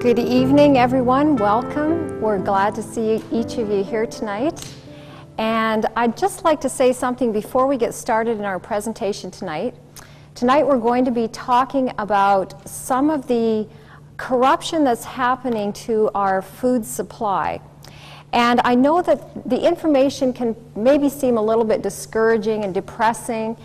Good evening, everyone. Welcome. We're glad to see each of you here tonight. And I'd just like to say something before we get started in our presentation tonight. Tonight we're going to be talking about some of the corruption that's happening to our food supply. And I know that the information can maybe seem a little bit discouraging and depressing,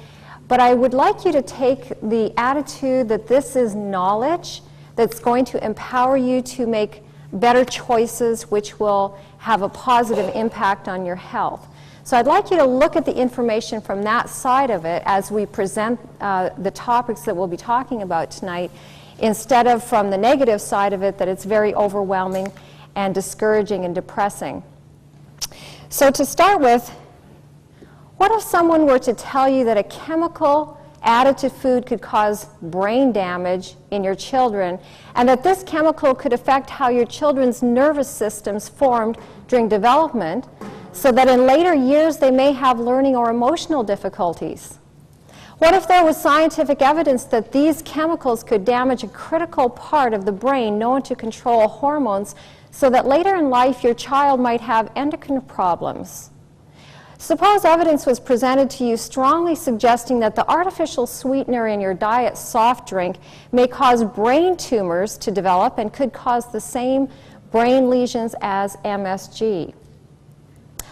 but I would like you to take the attitude that this is knowledge that's going to empower you to make better choices which will have a positive impact on your health. So I'd like you to look at the information from that side of it as we present the topics that we'll be talking about tonight, instead of from the negative side of it, that it's very overwhelming and discouraging and depressing. So to start with, what if someone were to tell you that a chemical added to food could cause brain damage in your children, and that this chemical could affect how your children's nervous systems formed during development, so that in later years they may have learning or emotional difficulties? What if there was scientific evidence that these chemicals could damage a critical part of the brain known to control hormones, so that later in life your child might have endocrine problems? Suppose evidence was presented to you strongly suggesting that the artificial sweetener in your diet soft drink may cause brain tumors to develop and could cause the same brain lesions as MSG.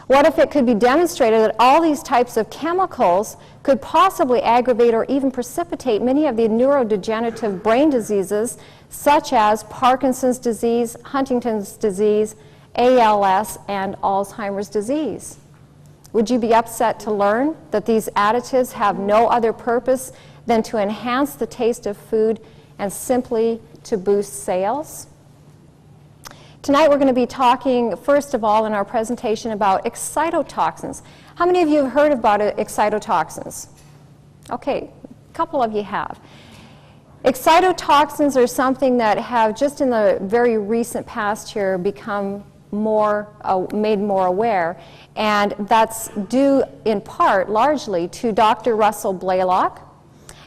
What if it could be demonstrated that all these types of chemicals could possibly aggravate or even precipitate many of the neurodegenerative brain diseases such as Parkinson's disease, Huntington's disease, ALS, and Alzheimer's disease? Would you be upset to learn that these additives have no other purpose than to enhance the taste of food and simply to boost sales? Tonight we're going to be talking, first of all, in our presentation about excitotoxins. How many of you have heard about excitotoxins? Okay, a couple of you have. Excitotoxins are something that have just in the very recent past here become made more aware, and that's due in part largely to Dr. Russell Blaylock.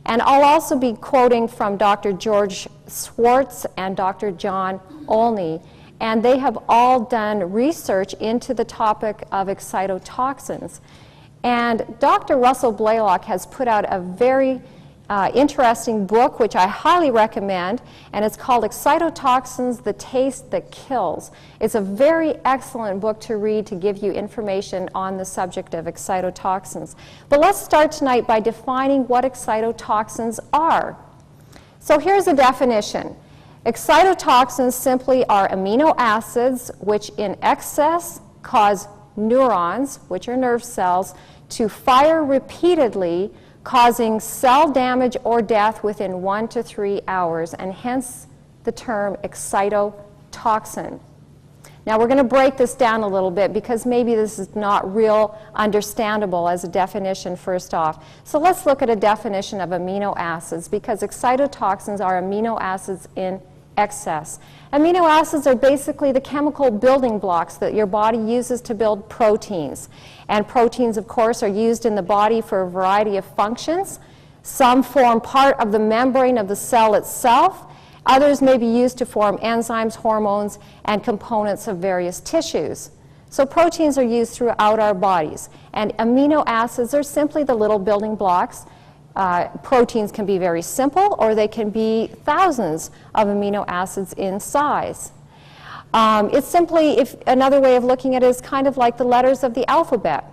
And I'll also be quoting from Dr. George Schwartz and Dr. John Olney, and they have all done research into the topic of excitotoxins. And Dr. Russell Blaylock has put out a very interesting book, which I highly recommend, and it's called Excitotoxins, The Taste That Kills. It's a very excellent book to read to give you information on the subject of excitotoxins. But let's start tonight by defining what excitotoxins are. So here's a definition. Excitotoxins simply are amino acids which in excess cause neurons, which are nerve cells, to fire repeatedly, causing cell damage or death within 1 to 3 hours, and hence the term excitotoxin. Now we're going to break this down a little bit because maybe this is not real understandable as a definition first off. So let's look at a definition of amino acids, because excitotoxins are amino acids in excess. Amino acids are basically the chemical building blocks that your body uses to build proteins. And proteins, of course, are used in the body for a variety of functions. Some form part of the membrane of the cell itself. Others may be used to form enzymes, hormones, and components of various tissues. So proteins are used throughout our bodies. And amino acids are simply the little building blocks. Proteins can be very simple, or they can be thousands of amino acids in size. It's simply, if another way of looking at it is kind of like the letters of the alphabet.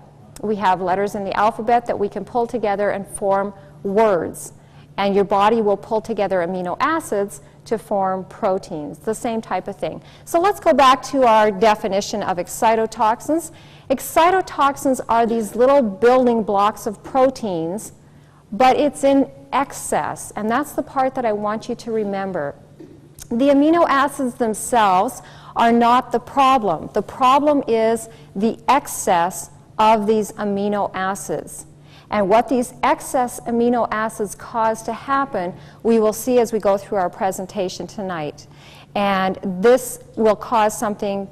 We have letters in the alphabet that we can pull together and form words. And your body will pull together amino acids to form proteins, the same type of thing. So let's go back to our definition of excitotoxins. Excitotoxins are these little building blocks of proteins, but it's in excess, and that's the part that I want you to remember. The amino acids themselves are not the problem. The problem is the excess of these amino acids. And what these excess amino acids cause to happen, we will see as we go through our presentation tonight. And this will cause something,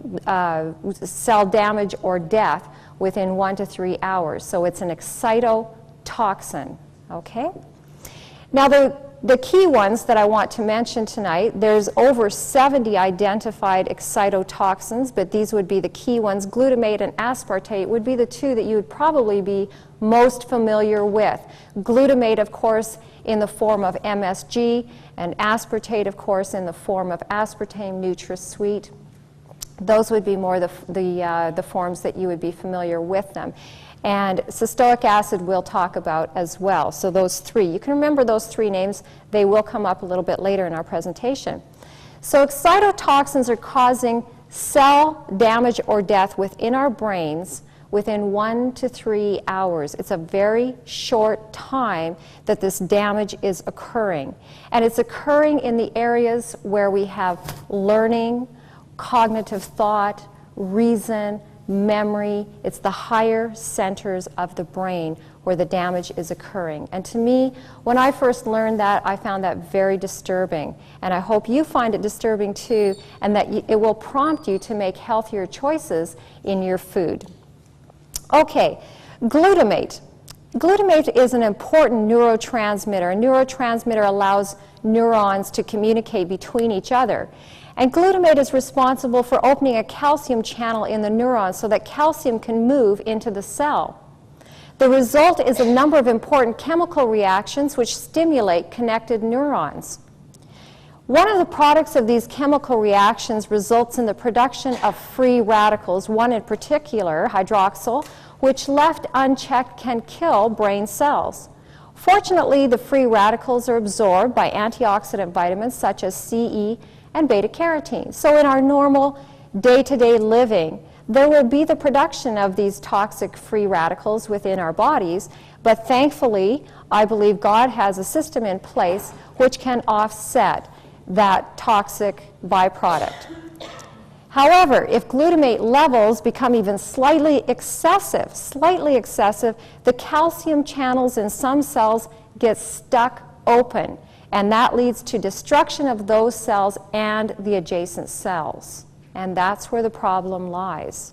cell damage or death within 1 to 3 hours. So it's an excitotoxin, okay? Now the key ones that I want to mention tonight, there's over 70 identified excitotoxins, but these would be the key ones. Glutamate and aspartate would be the two that you would probably be most familiar with. Glutamate, of course, in the form of MSG, and aspartate, of course, in the form of aspartame NutraSweet. Those would be more the forms that you would be familiar with them. And cystoic acid we'll talk about as well. So those three. You can remember those three names. They will come up a little bit later in our presentation. So excitotoxins are causing cell damage or death within our brains within 1 to 3 hours. It's a very short time that this damage is occurring. And it's occurring in the areas where we have learning, cognitive thought, reason, memory. It's the higher centers of the brain where the damage is occurring. And to me, when I first learned that, I found that very disturbing. And I hope you find it disturbing too, and that it will prompt you to make healthier choices in your food. Okay, glutamate. Glutamate is an important neurotransmitter. A neurotransmitter allows neurons to communicate between each other. And glutamate is responsible for opening a calcium channel in the neuron so that calcium can move into the cell. The result is a number of important chemical reactions which stimulate connected neurons. One of the products of these chemical reactions results in the production of free radicals, one in particular, hydroxyl, which left unchecked can kill brain cells. Fortunately, the free radicals are absorbed by antioxidant vitamins such as C, E, and beta-carotene. So in our normal day-to-day living, there will be the production of these toxic free radicals within our bodies, but thankfully, I believe God has a system in place which can offset that toxic byproduct. However, if glutamate levels become even slightly excessive, the calcium channels in some cells get stuck open, and that leads to destruction of those cells and the adjacent cells. And that's where the problem lies.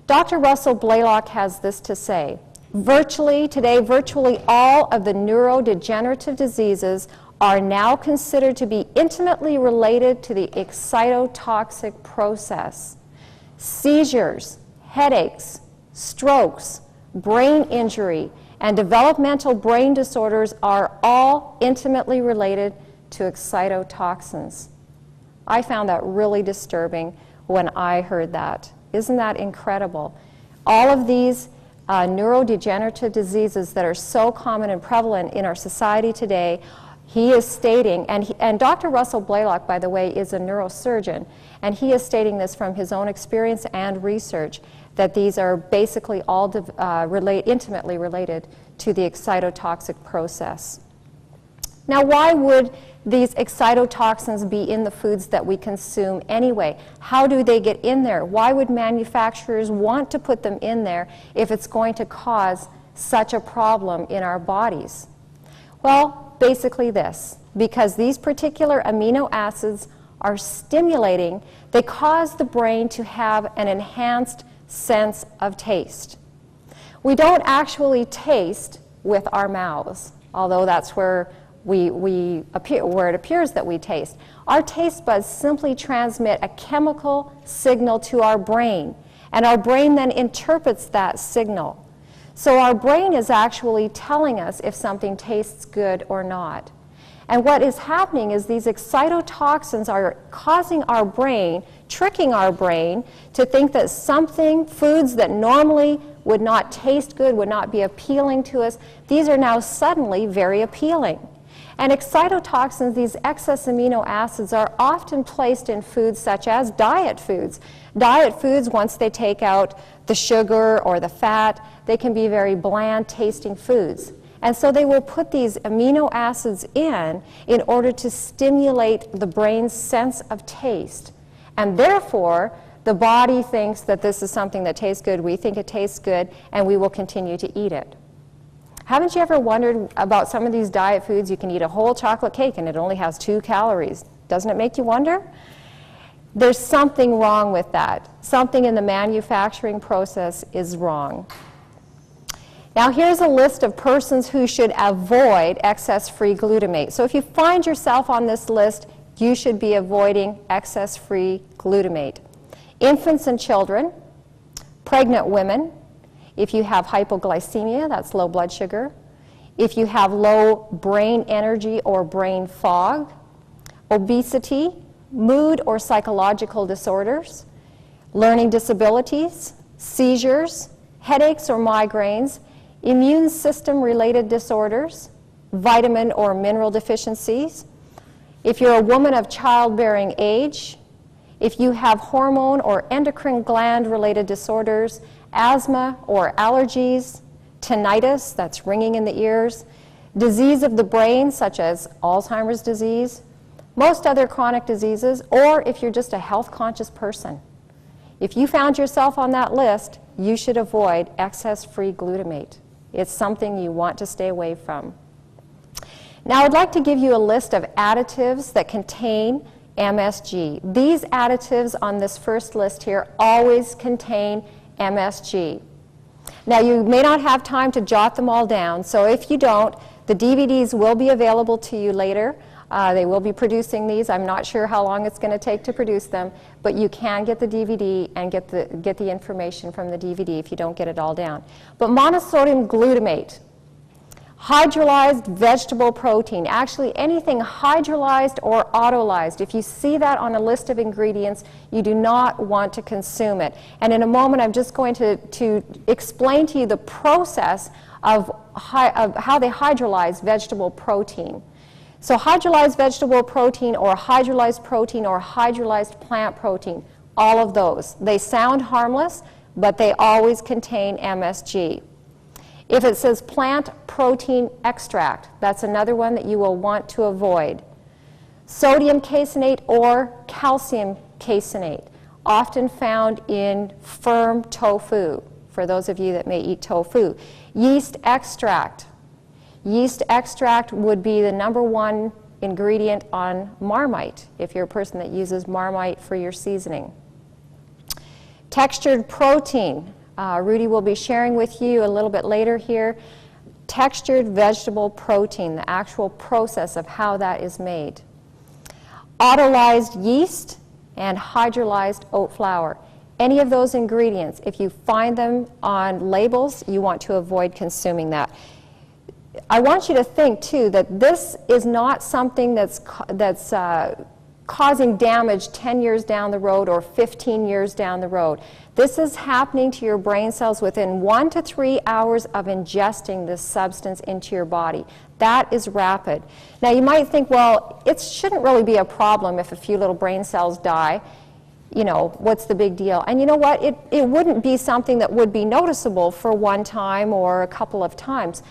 Dr. Russell Blaylock has this to say: today, virtually all of the neurodegenerative diseases are now considered to be intimately related to the excitotoxic process. Seizures, headaches, strokes, brain injury, and developmental brain disorders are all intimately related to excitotoxins. I found that really disturbing when I heard that. Isn't that incredible? All of these neurodegenerative diseases that are so common and prevalent in our society today, he is stating, and Dr. Russell Blaylock, by the way, is a neurosurgeon, and he is stating this from his own experience and research, that these are basically all intimately related to the excitotoxic process. Now, why would these excitotoxins be in the foods that we consume anyway? How do they get in there? Why would manufacturers want to put them in there if it's going to cause such a problem in our bodies? Well, basically this: because these particular amino acids are stimulating, they cause the brain to have an enhanced sense of taste. We don't actually taste with our mouths, although that's where it appears that we taste. Our taste buds simply transmit a chemical signal to our brain, and our brain then interprets that signal. So our brain is actually telling us if something tastes good or not. And what is happening is these excitotoxins are causing our brain tricking our brain to think that foods that normally would not taste good, would not be appealing to us, these are now suddenly very appealing. And excitotoxins, these excess amino acids, are often placed in foods such as diet foods. Diet foods, once they take out the sugar or the fat, they can be very bland tasting foods. And so they will put these amino acids in order to stimulate the brain's sense of taste. And therefore, the body thinks that this is something that tastes good, we think it tastes good, and we will continue to eat it. Haven't you ever wondered about some of these diet foods? You can eat a whole chocolate cake and it only has 2 calories. Doesn't it make you wonder? There's something wrong with that. Something in the manufacturing process is wrong. Now here's a list of persons who should avoid excess-free glutamate. So if you find yourself on this list, you should be avoiding excess-free glutamate. Infants and children, pregnant women, if you have hypoglycemia, that's low blood sugar, if you have low brain energy or brain fog, obesity, mood or psychological disorders, learning disabilities, seizures, headaches or migraines, immune system related disorders, vitamin or mineral deficiencies, if you're a woman of childbearing age, if you have hormone or endocrine gland related disorders, asthma or allergies, tinnitus, that's ringing in the ears, disease of the brain such as Alzheimer's disease, most other chronic diseases, or if you're just a health conscious person. If you found yourself on that list, you should avoid excess-free glutamate. It's something you want to stay away from. Now I'd like to give you a list of additives that contain MSG. These additives on this first list here always contain MSG. Now you may not have time to jot them all down, so if you don't, the DVDs will be available to you later. They will be producing these. I'm not sure how long it's going to take to produce them, but you can get the DVD and get the information from the DVD if you don't get it all down. But monosodium glutamate, hydrolyzed vegetable protein, actually anything hydrolyzed or autolyzed, if you see that on a list of ingredients, you do not want to consume it. And in a moment I'm just going to explain to you the process of how they hydrolyze vegetable protein. So hydrolyzed vegetable protein or hydrolyzed plant protein, all of those. They sound harmless, but they always contain MSG. If it says plant protein extract, that's another one that you will want to avoid. Sodium caseinate or calcium caseinate, often found in firm tofu, for those of you that may eat tofu. Yeast extract. Yeast extract would be the #1 ingredient on Marmite, if you're a person that uses Marmite for your seasoning. Textured protein. Rudy will be sharing with you a little bit later here. Textured vegetable protein, the actual process of how that is made. Autolyzed yeast and hydrolyzed oat flour. Any of those ingredients, if you find them on labels, you want to avoid consuming that. I want you to think, too, that this is not something that's causing damage 10 years down the road or 15 years down the road. This is happening to your brain cells within 1 to 3 hours of ingesting this substance into your body. That is rapid. Now, you might think, well, it shouldn't really be a problem if a few little brain cells die. You know, what's the big deal? And you know what? It wouldn't be something that would be noticeable for one time or a couple of times.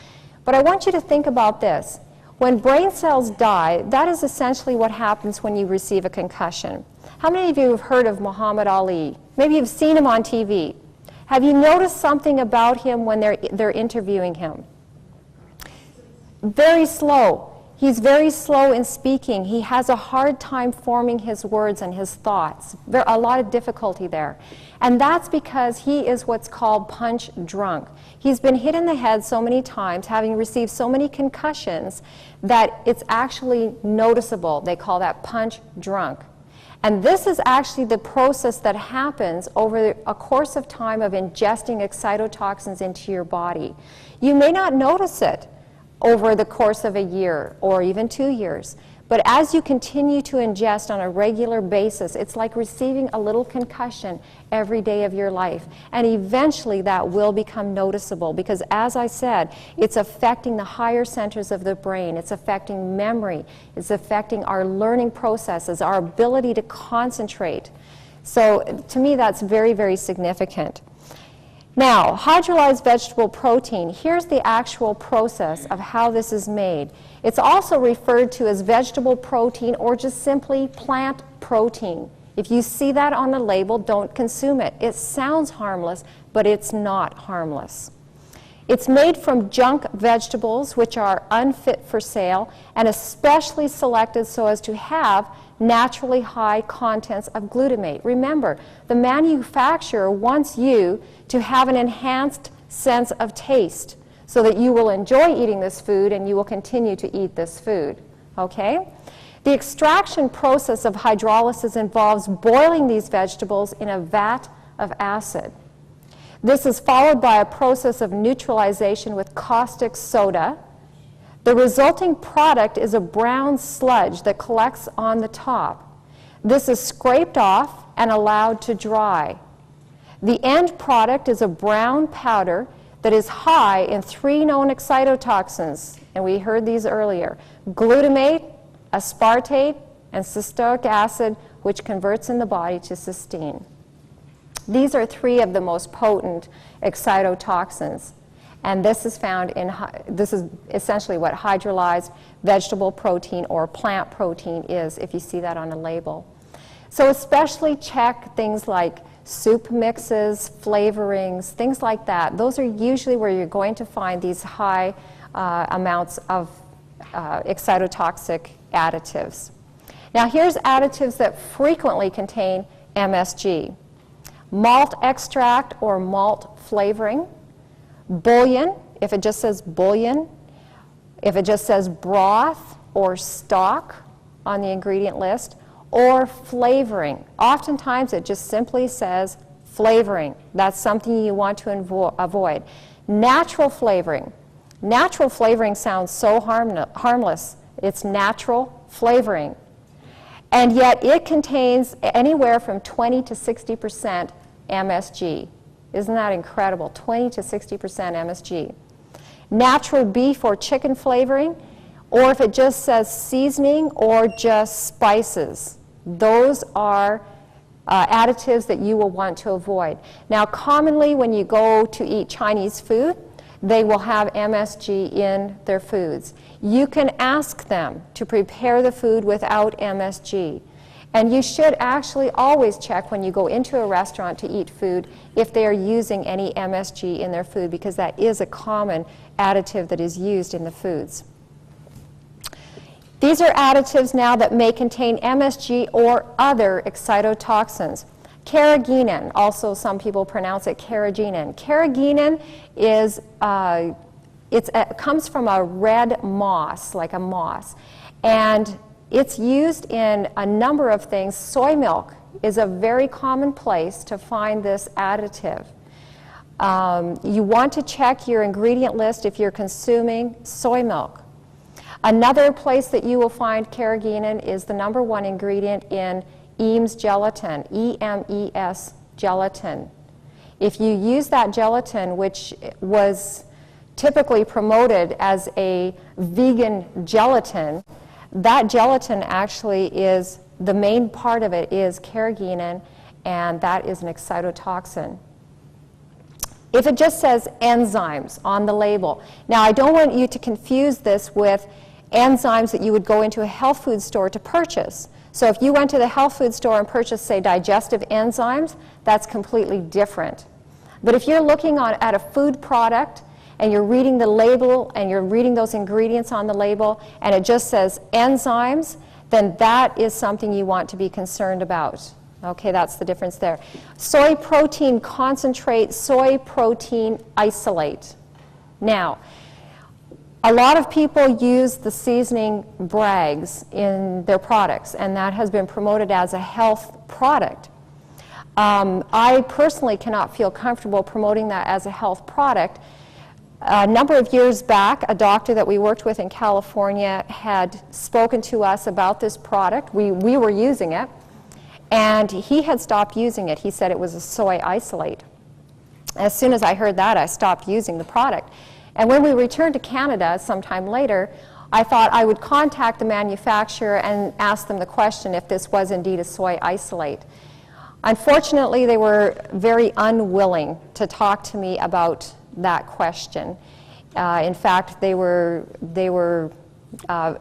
But I want you to think about this. When brain cells die, that is essentially what happens when you receive a concussion. How many of you have heard of Muhammad Ali? Maybe you've seen him on TV. Have you noticed something about him when they're interviewing him? Very slow. He's very slow in speaking. He has a hard time forming his words and his thoughts. There's a lot of difficulty there. And that's because he is what's called punch drunk. He's been hit in the head so many times, having received so many concussions, that it's actually noticeable. They call that punch drunk. And this is actually the process that happens over a course of time of ingesting excitotoxins into your body. You may not notice it over the course of a year or even 2 years. But as you continue to ingest on a regular basis, it's like receiving a little concussion every day of your life. And eventually that will become noticeable because, as I said, it's affecting the higher centers of the brain. It's affecting memory. It's affecting our learning processes, our ability to concentrate. So to me, that's very, very significant. Now, hydrolyzed vegetable protein, here's the actual process of how this is made. It's also referred to as vegetable protein or just simply plant protein. If you see that on the label, don't consume it. It sounds harmless, but it's not harmless. It's made from junk vegetables, which are unfit for sale, and especially selected so as to have naturally high contents of glutamate. Remember, the manufacturer wants you to have an enhanced sense of taste so that you will enjoy eating this food and you will continue to eat this food. Okay? The extraction process of hydrolysis involves boiling these vegetables in a vat of acid. This is followed by a process of neutralization with caustic soda. The resulting product is a brown sludge that collects on the top. This is scraped off and allowed to dry. The end product is a brown powder that is high in 3 known excitotoxins, and we heard these earlier: glutamate, aspartate, and cystic acid, which converts in the body to cysteine. These are 3 of the most potent excitotoxins. And this is found in, this is essentially what hydrolyzed vegetable protein or plant protein is, if you see that on a label. So especially check things like soup mixes, flavorings, things like that. Those are usually where you're going to find these high amounts of excitotoxic additives. Now here's additives that frequently contain MSG. Malt extract or malt flavoring. Bouillon, if it just says bouillon, if it just says broth or stock on the ingredient list, or flavoring. Oftentimes it just simply says flavoring. That's something you want to avoid. Natural flavoring. Natural flavoring sounds so harmless. It's natural flavoring. And yet it contains anywhere from 20 to 60% MSG. Isn't that incredible? 20 to 60% MSG. Natural beef or chicken flavoring, or if it just says seasoning or just spices. Those are additives that you will want to avoid. Now, commonly when you go to eat Chinese food, they will have MSG in their foods. You can ask them to prepare the food without MSG. And you should actually always check when you go into a restaurant to eat food if they are using any MSG in their food, because that is a common additive that is used in the foods. These are additives now that may contain MSG or other excitotoxins. Carrageenan, also some people pronounce it carrageenan. Carrageenan is, it comes from a red moss, like a moss. And it's used in a number of things. Soy milk is a very common place to find this additive. You want to check your ingredient list if you're consuming soy milk. Another place that you will find carrageenan is the #1 ingredient in EAMS gelatin, E-M-E-S gelatin. If you use that gelatin, which was typically promoted as a vegan gelatin, that gelatin actually is, the main part of it is carrageenan, and that is an excitotoxin. If it just says enzymes on the label, now I don't want you to confuse this with enzymes that you would go into a health food store to purchase. So if you went to the health food store and purchased, say, digestive enzymes, that's completely different. But if you're looking at a food product and you're reading the label and you're reading those ingredients on the label and it just says enzymes, then that is something you want to be concerned about. Okay, that's the difference there. Soy protein concentrate, soy protein isolate. Now, a lot of people use the seasoning Bragg's in their products, and that has been promoted as a health product. I personally cannot feel comfortable promoting that as a health product. A number of years back, a doctor that we worked with in California had spoken to us about this product. We were using it, and he had stopped using it. He said it was a soy isolate. As soon as I heard that, I stopped using the product. And when we returned to Canada sometime later, I thought I would contact the manufacturer and ask them the question if this was indeed a soy isolate. Unfortunately, they were very unwilling to talk to me about that question. In fact, they were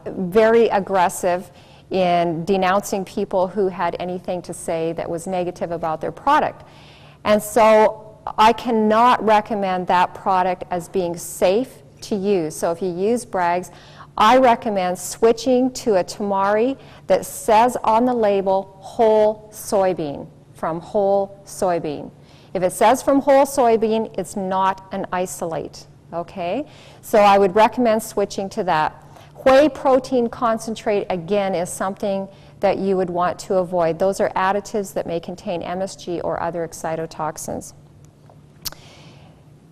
very aggressive in denouncing people who had anything to say that was negative about their product. And so I cannot recommend that product as being safe to use. So if you use Bragg's, I recommend switching to a Tamari that says on the label whole soybean, from whole soybean. If it says from whole soybean, it's not an isolate, okay? So I would recommend switching to that. Whey protein concentrate, again, is something that you would want to avoid. Those are additives that may contain MSG or other excitotoxins.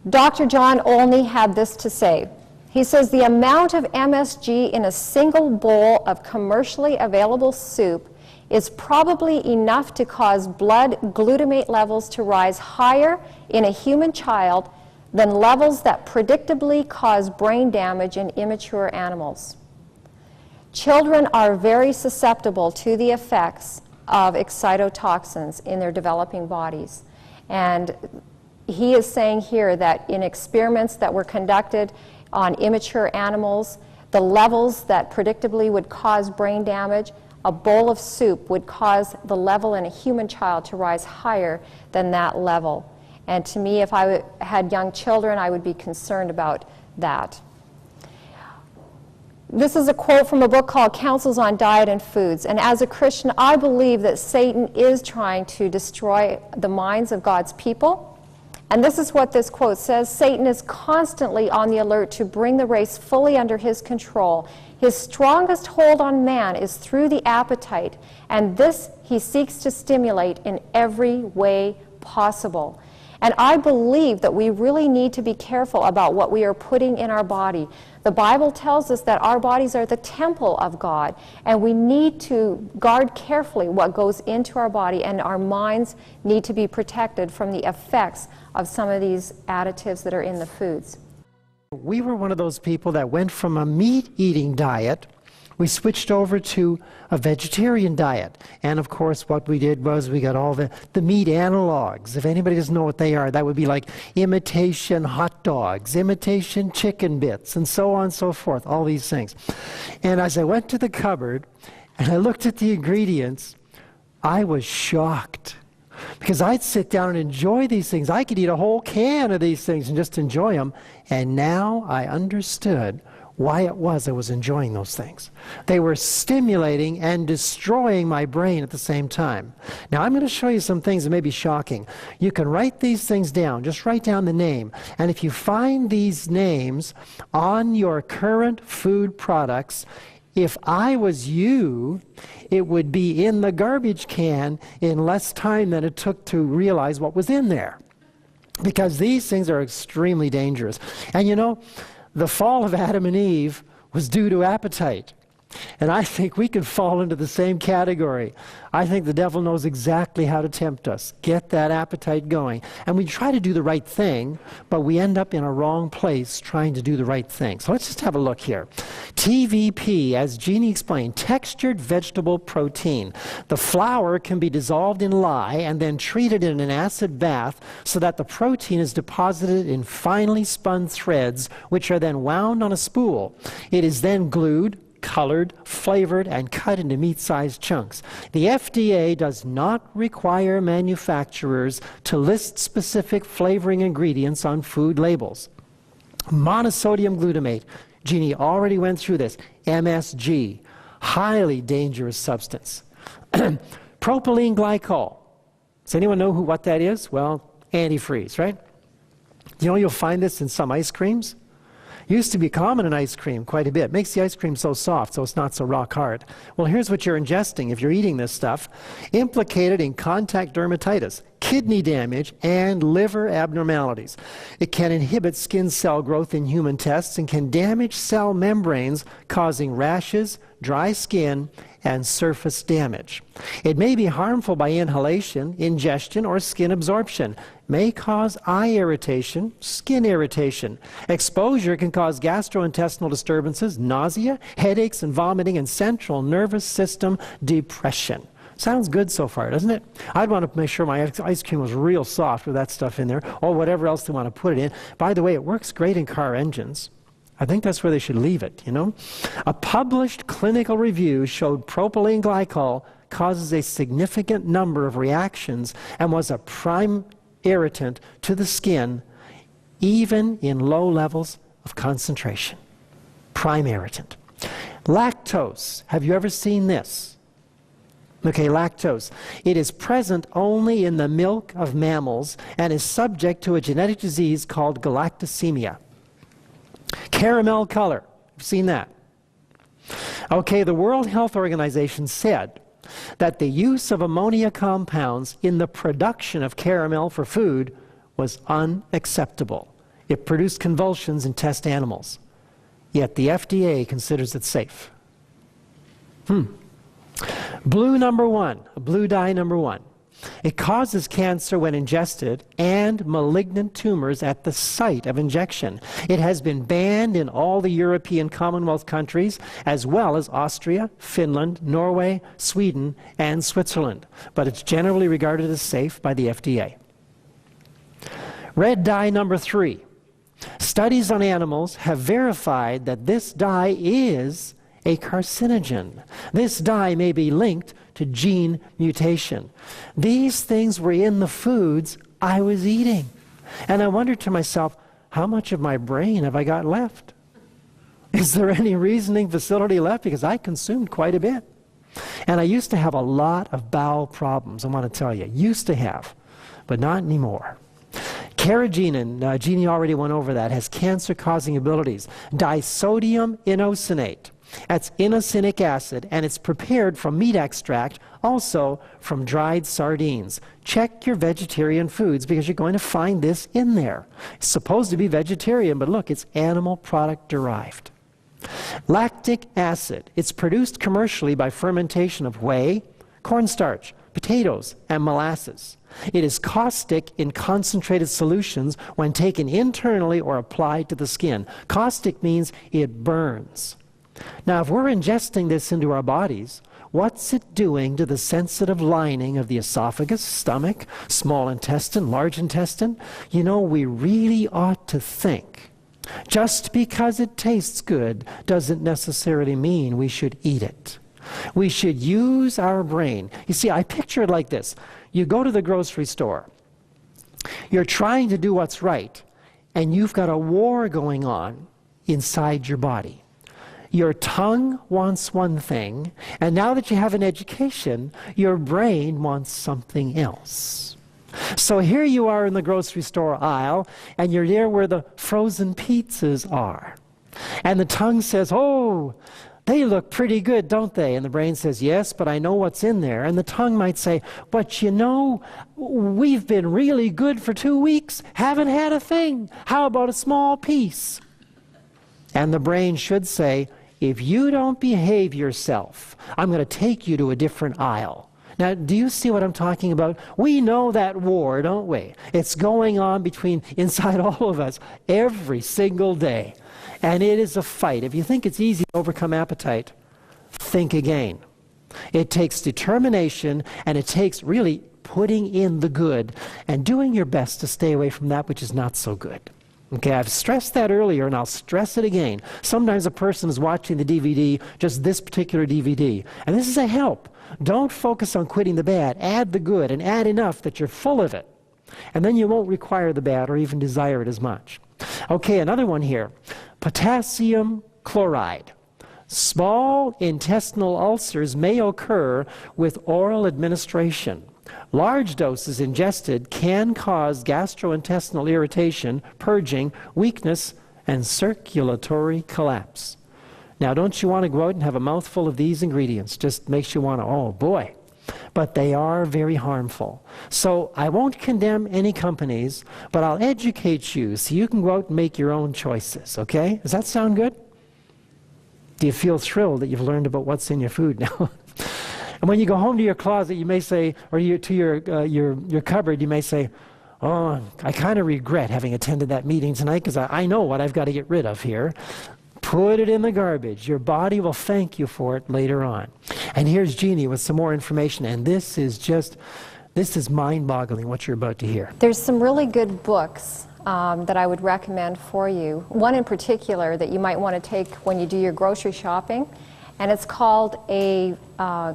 Dr. John Olney had this to say. He says, the amount of MSG in a single bowl of commercially available soup is probably enough to cause blood glutamate levels to rise higher in a human child than levels that predictably cause brain damage in immature animals. Children are very susceptible to the effects of excitotoxins in their developing bodies. And he is saying here that in experiments that were conducted on immature animals, the levels that predictably would cause brain damage, a bowl of soup would cause the level in a human child to rise higher than that level. And to me, if I had young children, I would be concerned about that. This is a quote from a book called Counsels on Diet and Foods. And as a Christian, I believe that Satan is trying to destroy the minds of God's people. And this is what this quote says: Satan is constantly on the alert to bring the race fully under his control. His strongest hold on man is through the appetite, and this he seeks to stimulate in every way possible. And I believe that we really need to be careful about what we are putting in our body. The Bible tells us that our bodies are the temple of God, and we need to guard carefully what goes into our body, and our minds need to be protected from the effects of some of these additives that are in the foods. We were one of those people that went from a meat-eating diet, we switched over to a vegetarian diet. And of course what we did was we got all the meat analogs. If anybody doesn't know what they are, that would be like imitation hot dogs, imitation chicken bits, and so on and so forth, all these things. And as I went to the cupboard and I looked at the ingredients, I was shocked. Because I'd sit down and enjoy these things. I could eat a whole can of these things and just enjoy them. And now I understood why it was I was enjoying those things. They were stimulating and destroying my brain at the same time. Now I'm going to show you some things that may be shocking. You can write these things down. Just write down the name. And if you find these names on your current food products, if I was you, it would be in the garbage can in less time than it took to realize what was in there. Because these things are extremely dangerous. And you know, the fall of Adam and Eve was due to appetite. And I think we could fall into the same category. I think the devil knows exactly how to tempt us, get that appetite going. And we try to do the right thing, but we end up in a wrong place trying to do the right thing. So let's just have a look here. TVP, as Jeannie explained, textured vegetable protein. The flour can be dissolved in lye and then treated in an acid bath so that the protein is deposited in finely spun threads, which are then wound on a spool. It is then glued, colored, flavored, and cut into meat-sized chunks. The FDA does not require manufacturers to list specific flavoring ingredients on food labels. Monosodium glutamate, Jeannie already went through this, MSG, highly dangerous substance. Propylene glycol, does anyone know what that is? Well, antifreeze, right? You know, you'll find this in some ice creams. Used to be common in ice cream quite a bit. Makes the ice cream so soft so it's not so rock hard. Well, here's what you're ingesting if you're eating this stuff. Implicated in contact dermatitis, kidney damage, and liver abnormalities. It can inhibit skin cell growth in human tests and can damage cell membranes, causing rashes, dry skin, and surface damage. It may be harmful by inhalation, ingestion, or skin absorption. May cause eye irritation, skin irritation. Exposure can cause gastrointestinal disturbances, nausea, headaches, and vomiting, and central nervous system depression. Sounds good so far, doesn't it? I'd want to make sure my ice cream was real soft with that stuff in there, or whatever else they want to put it in. By the way, it works great in car engines. I think that's where they should leave it, you know? A published clinical review showed propylene glycol causes a significant number of reactions and was a prime irritant to the skin, even in low levels of concentration. Prime irritant. Lactose. Have you ever seen this? Okay, lactose. It is present only in the milk of mammals and is subject to a genetic disease called galactosemia. Caramel color. You've seen that. Okay, the World Health Organization said that the use of ammonia compounds in the production of caramel for food was unacceptable. It produced convulsions in test animals. Yet the FDA considers it safe. Blue number 1, blue dye number 1. It causes cancer when ingested and malignant tumors at the site of injection. It has been banned in all the European Commonwealth countries, as well as Austria, Finland, Norway, Sweden, and Switzerland. But it's generally regarded as safe by the FDA. Red dye number 3. Studies on animals have verified that this dye is a carcinogen. This dye may be linked to gene mutation. These things were in the foods I was eating. And I wondered to myself, how much of my brain have I got left? Is there any reasoning facility left? Because I consumed quite a bit. And I used to have a lot of bowel problems, I want to tell you. Used to have, but not anymore. Carrageenan, Jeannie already went over that, has cancer-causing abilities. Disodium inosinate. That's inosinic acid, and it's prepared from meat extract, also from dried sardines. Check your vegetarian foods because you're going to find this in there. It's supposed to be vegetarian, but look, it's animal product derived. Lactic acid. It's produced commercially by fermentation of whey, cornstarch, potatoes, and molasses. It is caustic in concentrated solutions when taken internally or applied to the skin. Caustic means it burns. Now, if we're ingesting this into our bodies, what's it doing to the sensitive lining of the esophagus, stomach, small intestine, large intestine? You know, we really ought to think. Just because it tastes good doesn't necessarily mean we should eat it. We should use our brain. You see, I picture it like this. You go to the grocery store. You're trying to do what's right, and you've got a war going on inside your body. Your tongue wants one thing, and now that you have an education, your brain wants something else. So here you are in the grocery store aisle, and you're there where the frozen pizzas are. And the tongue says, oh, they look pretty good, don't they? And the brain says, yes, but I know what's in there. And the tongue might say, but you know, we've been really good for 2 weeks, haven't had a thing. How about a small piece? And the brain should say, if you don't behave yourself, I'm going to take you to a different aisle. Now, do you see what I'm talking about? We know that war, don't we? It's going on inside all of us every single day. And it is a fight. If you think it's easy to overcome appetite, think again. It takes determination, and it takes really putting in the good and doing your best to stay away from that which is not so good. Okay, I've stressed that earlier, and I'll stress it again. Sometimes a person is watching the DVD, just this particular DVD, and this is a help. Don't focus on quitting the bad. Add the good, and add enough that you're full of it. And then you won't require the bad or even desire it as much. Okay, another one here. Potassium chloride. Small intestinal ulcers may occur with oral administration. Large doses ingested can cause gastrointestinal irritation, purging, weakness, and circulatory collapse. Now, don't you want to go out and have a mouthful of these ingredients? Just makes you want to, oh boy. but they are very harmful. So I won't condemn any companies, but I'll educate you so you can go out and make your own choices, okay? Does that sound good? Do you feel thrilled that you've learned about what's in your food now? And when you go home to your closet, you may say, or to your cupboard, you may say, oh, I kind of regret having attended that meeting tonight because I know what I've got to get rid of here. Put it in the garbage. Your body will thank you for it later on. And here's Jeannie with some more information, and this is mind-boggling what you're about to hear. There's some really good books that I would recommend for you. One in particular that you might want to take when you do your grocery shopping, and it's called A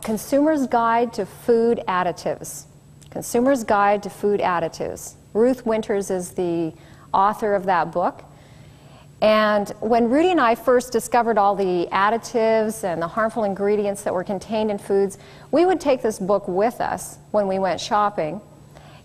Consumer's Guide to Food Additives. Consumer's Guide to Food Additives. Ruth Winters is the author of that book. And when Rudy and I first discovered all the additives and the harmful ingredients that were contained in foods, we would take this book with us when we went shopping.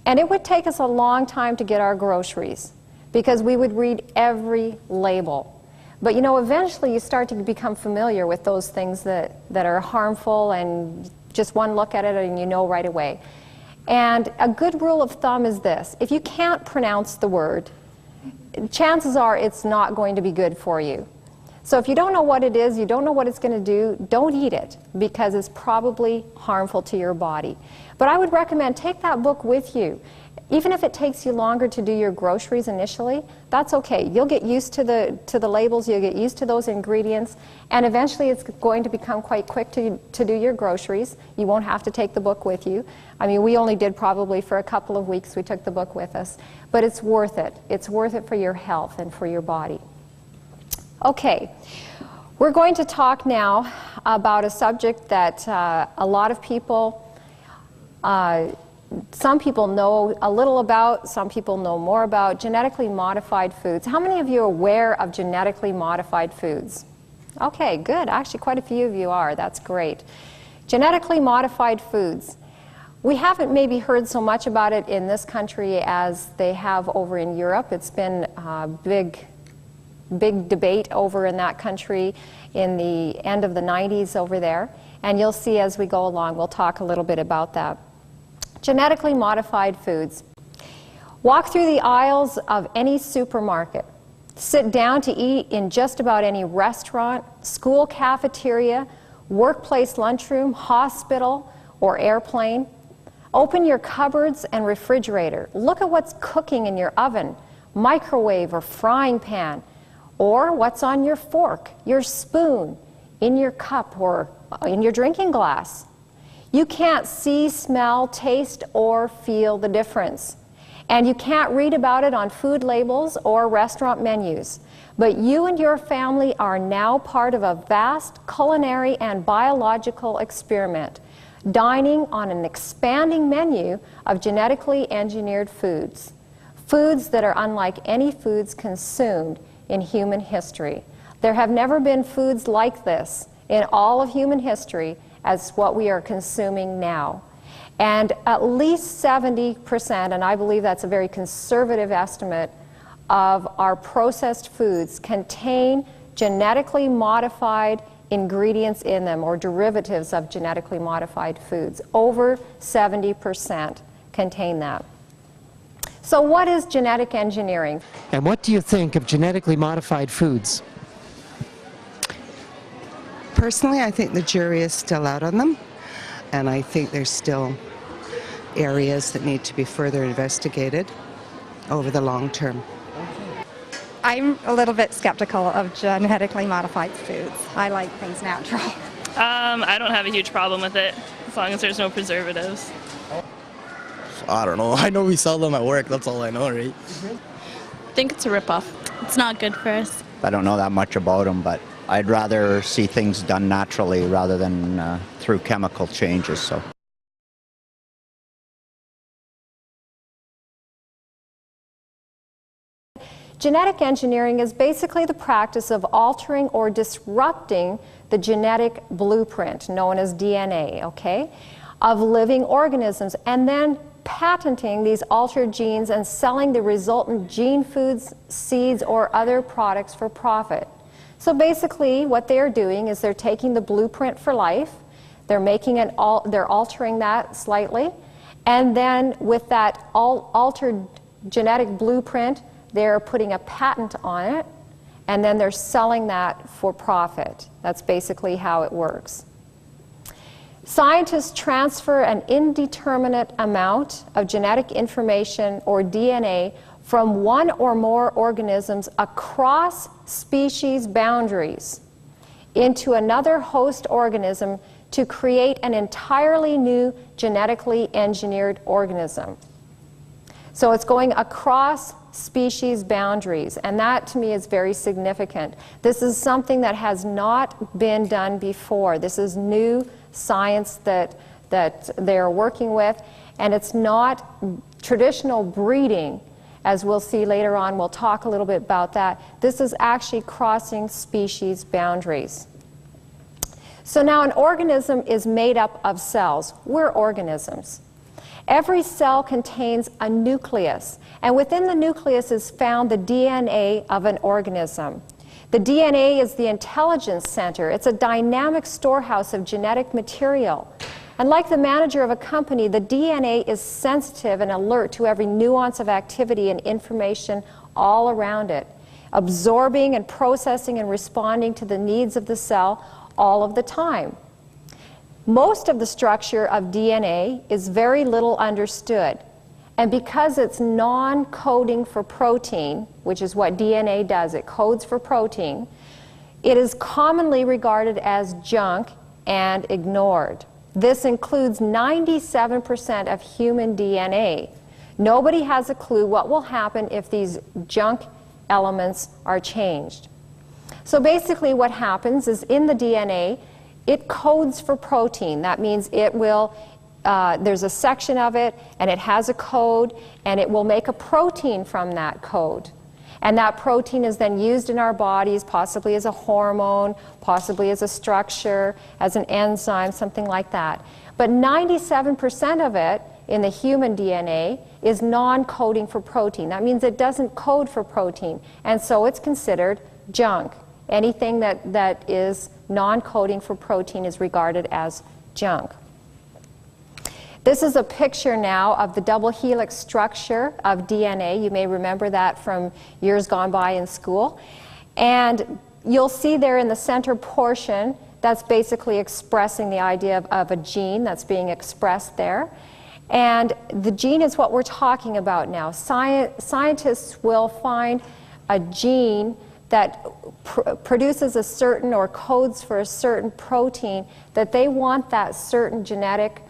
And it would take us a long time to get our groceries because we would read every label. But you know, eventually you start to become familiar with those things that are harmful, and just one look at it and you know right away. And a good rule of thumb is this: if you can't pronounce the word, chances are it's not going to be good for you. So if you don't know what it is, you don't know what it's going to do, don't eat it because it's probably harmful to your body. But I would recommend take that book with you. Even if it takes you longer to do your groceries initially, that's okay. You'll get used to the labels, you'll get used to those ingredients, and eventually it's going to become quite quick to do your groceries. You won't have to take the book with you. I mean, we only did probably for a couple of weeks, we took the book with us. But it's worth it. It's worth it for your health and for your body. Okay, we're going to talk now about a subject that a lot of people, some people know a little about, some people know more about, genetically modified foods. How many of you are aware of genetically modified foods? Okay, good. Actually, quite a few of you are. That's great. Genetically modified foods. We haven't maybe heard so much about it in this country as they have over in Europe. It's been a big debate over in that country in the end of the 90s over there. And you'll see as we go along, we'll talk a little bit about that. Genetically modified foods. Walk through the aisles of any supermarket. Sit down to eat in just about any restaurant, school cafeteria, workplace lunchroom, hospital, or airplane. Open your cupboards and refrigerator. Look at what's cooking in your oven, microwave or frying pan, or what's on your fork, your spoon, in your cup, or in your drinking glass. You can't see, smell, taste, or feel the difference. And you can't read about it on food labels or restaurant menus. But you and your family are now part of a vast culinary and biological experiment, dining on an expanding menu of genetically engineered foods. Foods that are unlike any foods consumed in human history. There have never been foods like this in all of human history as what we are consuming now. And at least 70%, and I believe that's a very conservative estimate, of our processed foods contain genetically modified ingredients in them, or derivatives of genetically modified foods. Over 70% contain that. So what is genetic engineering? And what do you think of genetically modified foods? Personally, I think the jury is still out on them, and I think there's still areas that need to be further investigated over the long term. I'm a little bit skeptical of genetically modified foods. I like things natural. I don't have a huge problem with it, as long as there's no preservatives. I don't know. I know we sell them at work. That's all I know, right? I think it's a ripoff. It's not good for us. I don't know that much about them, but I'd rather see things done naturally rather than through chemical changes. So. Genetic engineering is basically the practice of altering or disrupting the genetic blueprint, known as DNA, okay, of living organisms, and then patenting these altered genes and selling the resultant gene foods, seeds, or other products for profit. So basically what they're doing is they're taking the blueprint for life, They're altering that slightly, and then with that altered genetic blueprint, they're putting a patent on it, and then they're selling that for profit. That's basically how it works. Scientists transfer an indeterminate amount of genetic information, or DNA, from one or more organisms across species boundaries into another host organism to create an entirely new genetically engineered organism. So it's going across species boundaries, and that to me is very significant. This is something that has not been done before. This is new science that they're working with, and it's not traditional breeding, as we'll see later on. We'll talk a little bit about that. This is actually crossing species boundaries. So now an organism is made up of cells. We're organisms. Every cell contains a nucleus, and within the nucleus is found the DNA of an organism. The DNA is the intelligence center. It's a dynamic storehouse of genetic material. And like the manager of a company, the DNA is sensitive and alert to every nuance of activity and information all around it, absorbing and processing and responding to the needs of the cell all of the time. Most of the structure of DNA is very little understood. And because it's non-coding for protein, which is what DNA does, it codes for protein, it is commonly regarded as junk and ignored. This includes 97% of human DNA. Nobody has a clue what will happen if these junk elements are changed. So basically what happens is in the DNA, it codes for protein. That means it will, there's a section of it, and it has a code, and it will make a protein from that code. And that protein is then used in our bodies, possibly as a hormone, possibly as a structure, as an enzyme, something like that. But 97% of it in the human DNA is non-coding for protein. That means it doesn't code for protein, and so it's considered junk. Anything that is non-coding for protein is regarded as junk. This is a picture now of the double helix structure of DNA. You may remember that from years gone by in school. And you'll see there in the center portion, that's basically expressing the idea of a gene that's being expressed there. And the gene is what we're talking about now. Scientists will find a gene that produces a certain or codes for a certain protein that they want that certain genetic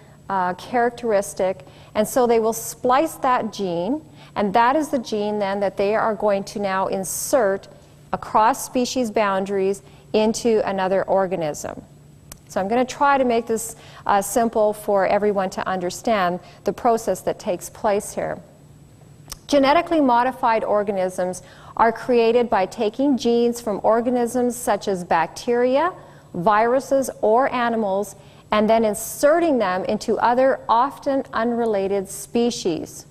characteristic, and so they will splice that gene, and that is the gene then that they are going to now insert across species boundaries into another organism. So I'm going to try to make this simple for everyone to understand the process that takes place here. Genetically modified organisms are created by taking genes from organisms such as bacteria, viruses, or animals, and then inserting them into other often unrelated species.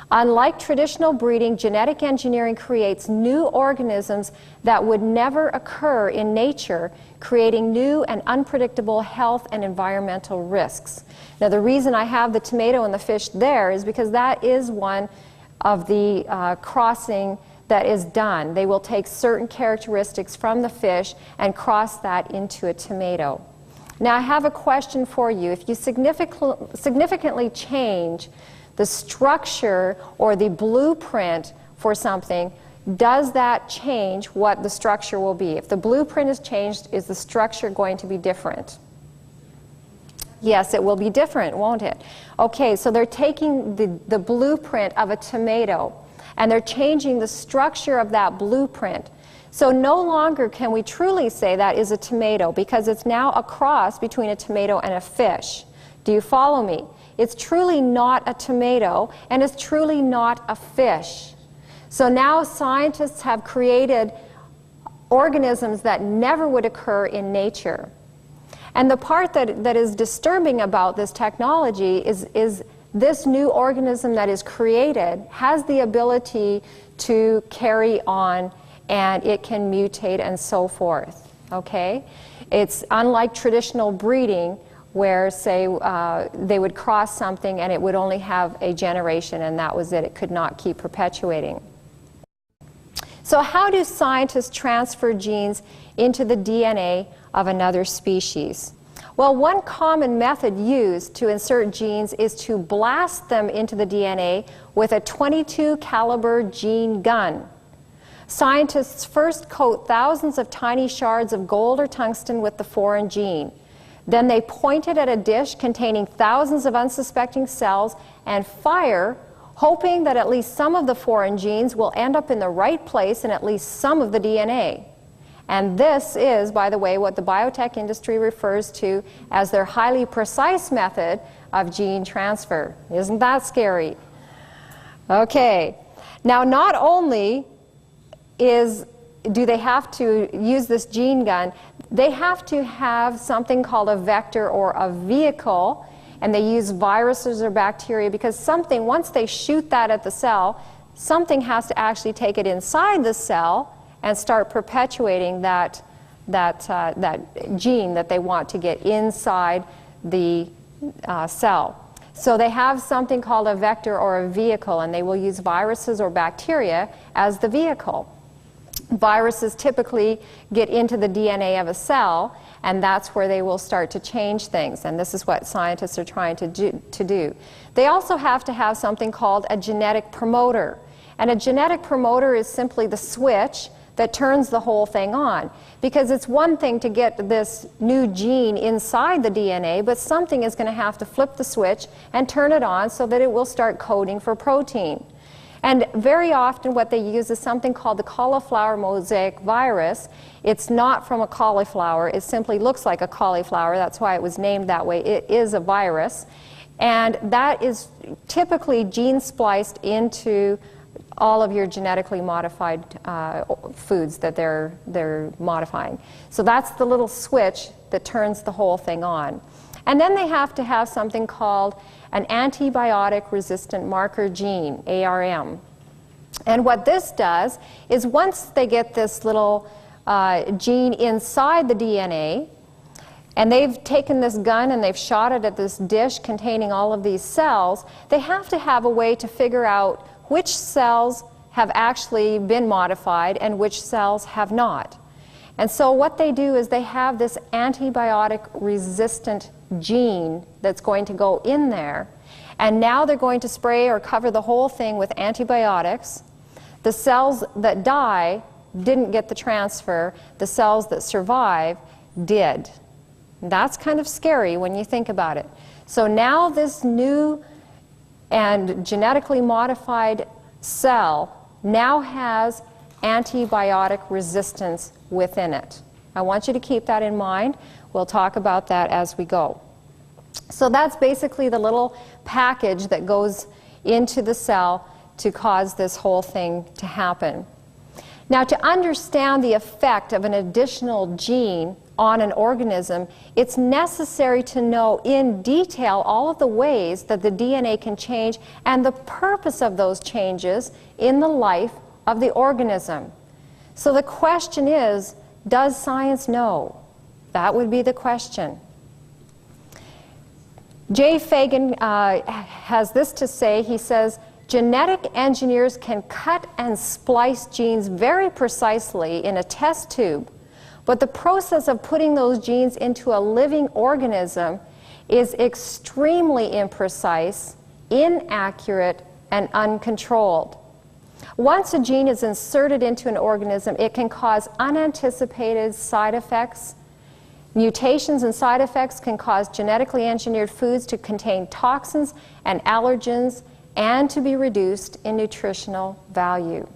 Unlike traditional breeding, genetic engineering creates new organisms that would never occur in nature, creating new and unpredictable health and environmental risks. Now, the reason I have the tomato and the fish there is because that is one of the crossing that is done. They will take certain characteristics from the fish and cross that into a tomato. Now I have a question for you. If you significantly change the structure or the blueprint for something, does that change what the structure will be? If the blueprint is changed, is the structure going to be different? Yes, it will be different, won't it? Okay, so they're taking the blueprint of a tomato and they're changing the structure of that blueprint. So no longer can we truly say that is a tomato, because it's now a cross between a tomato and a fish. Do you follow me? It's truly not a tomato, and it's truly not a fish. So now scientists have created organisms that never would occur in nature. And the part that is disturbing about this technology is this new organism that is created has the ability to carry on, and it can mutate and so forth, okay? It's unlike traditional breeding where, say, they would cross something and it would only have a generation, and that was it. It could not keep perpetuating. So how do scientists transfer genes into the DNA of another species? Well, one common method used to insert genes is to blast them into the DNA with a .22 caliber gene gun. Scientists first coat thousands of tiny shards of gold or tungsten with the foreign gene. Then they point it at a dish containing thousands of unsuspecting cells and fire, hoping that at least some of the foreign genes will end up in the right place in at least some of the DNA. And this is, by the way, what the biotech industry refers to as their highly precise method of gene transfer. Isn't that scary? Okay. Now, not only do they have to use this gene gun, they have to have something called a vector or a vehicle, and they use viruses or bacteria because something, once they shoot that at the cell, something has to actually take it inside the cell and start perpetuating that gene that they want to get inside the cell. So they have something called a vector or a vehicle, and they will use viruses or bacteria as the vehicle. Viruses typically get into the DNA of a cell, and that's where they will start to change things, and this is what scientists are trying to do. They also have to have something called a genetic promoter, and a genetic promoter is simply the switch that turns the whole thing on, because it's one thing to get this new gene inside the DNA, but something is going to have to flip the switch and turn it on so that it will start coding for protein. And very often what they use is something called the cauliflower mosaic virus. It's not from a cauliflower. It simply looks like a cauliflower. That's why it was named that way. It is a virus. And that is typically gene spliced into all of your genetically modified foods that they're modifying. So that's the little switch that turns the whole thing on. And then they have to have something called an antibiotic resistant marker gene, ARM. And what this does is once they get this little gene inside the DNA, and they've taken this gun and they've shot it at this dish containing all of these cells, they have to have a way to figure out which cells have actually been modified and which cells have not. And so what they do is they have this antibiotic resistant gene that's going to go in there, and now they're going to spray or cover the whole thing with antibiotics. The cells that die didn't get the transfer. The cells that survive did. That's kind of scary when you think about it. So now this new and genetically modified cell now has antibiotic resistance within it. I want you to keep that in mind. We'll talk about that as we go. So that's basically the little package that goes into the cell to cause this whole thing to happen. Now, to understand the effect of an additional gene on an organism, it's necessary to know in detail all of the ways that the DNA can change and the purpose of those changes in the life of the organism. So the question is, does science know? That would be the question. Jay Fagan has this to say. He says, genetic engineers can cut and splice genes very precisely in a test tube, but the process of putting those genes into a living organism is extremely imprecise, inaccurate, and uncontrolled. Once a gene is inserted into an organism, it can cause unanticipated side effects. Mutations and side effects can cause genetically engineered foods to contain toxins and allergens and to be reduced in nutritional value.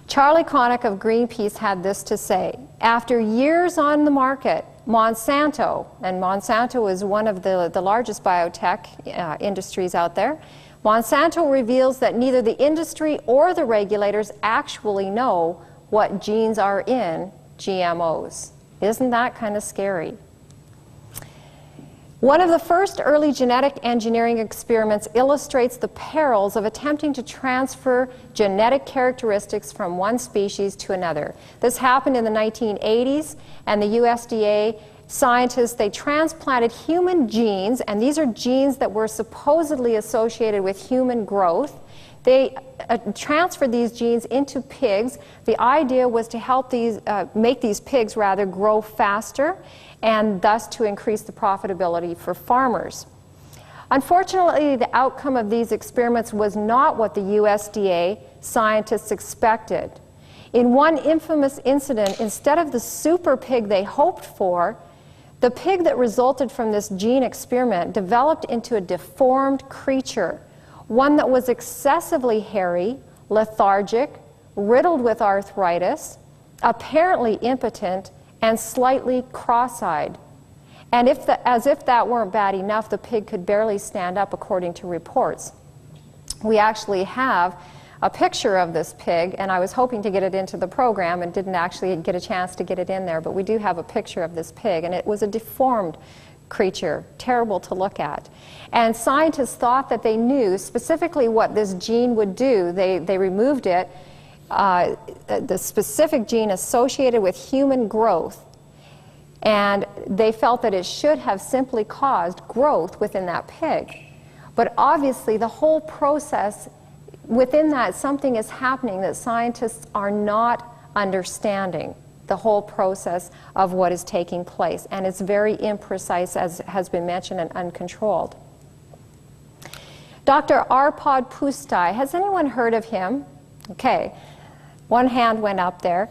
Charlie Connick of Greenpeace had this to say: after years on the market, Monsanto, and Monsanto is one of the largest biotech industries out there, Monsanto reveals that neither the industry or the regulators actually know what genes are in GMOs. Isn't that kind of scary? One of the first early genetic engineering experiments illustrates the perils of attempting to transfer genetic characteristics from one species to another. This happened in the 1980s, and the USDA scientists, they transplanted human genes, and these are genes that were supposedly associated with human growth. They transferred these genes into pigs. The idea was to help make these pigs rather grow faster, and thus to increase the profitability for farmers. Unfortunately, the outcome of these experiments was not what the USDA scientists expected. In one infamous incident, instead of the super pig they hoped for, the pig that resulted from this gene experiment developed into a deformed creature, one that was excessively hairy, lethargic, riddled with arthritis, apparently impotent, and slightly cross-eyed. And as if that weren't bad enough, the pig could barely stand up, according to reports. We actually have a picture of this pig, and I was hoping to get it into the program and didn't actually get a chance to get it in there, but we do have a picture of this pig, and it was a deformed creature, terrible to look at. And scientists thought that they knew specifically what this gene would do. They removed it, the specific gene associated with human growth, and they felt that it should have simply caused growth within that pig. But obviously the whole process within that, something is happening that scientists are not understanding, the whole process of what is taking place, and it's very imprecise, as has been mentioned, and uncontrolled. Dr. Arpad Pusztai, has anyone heard of him? Okay, one hand went up there.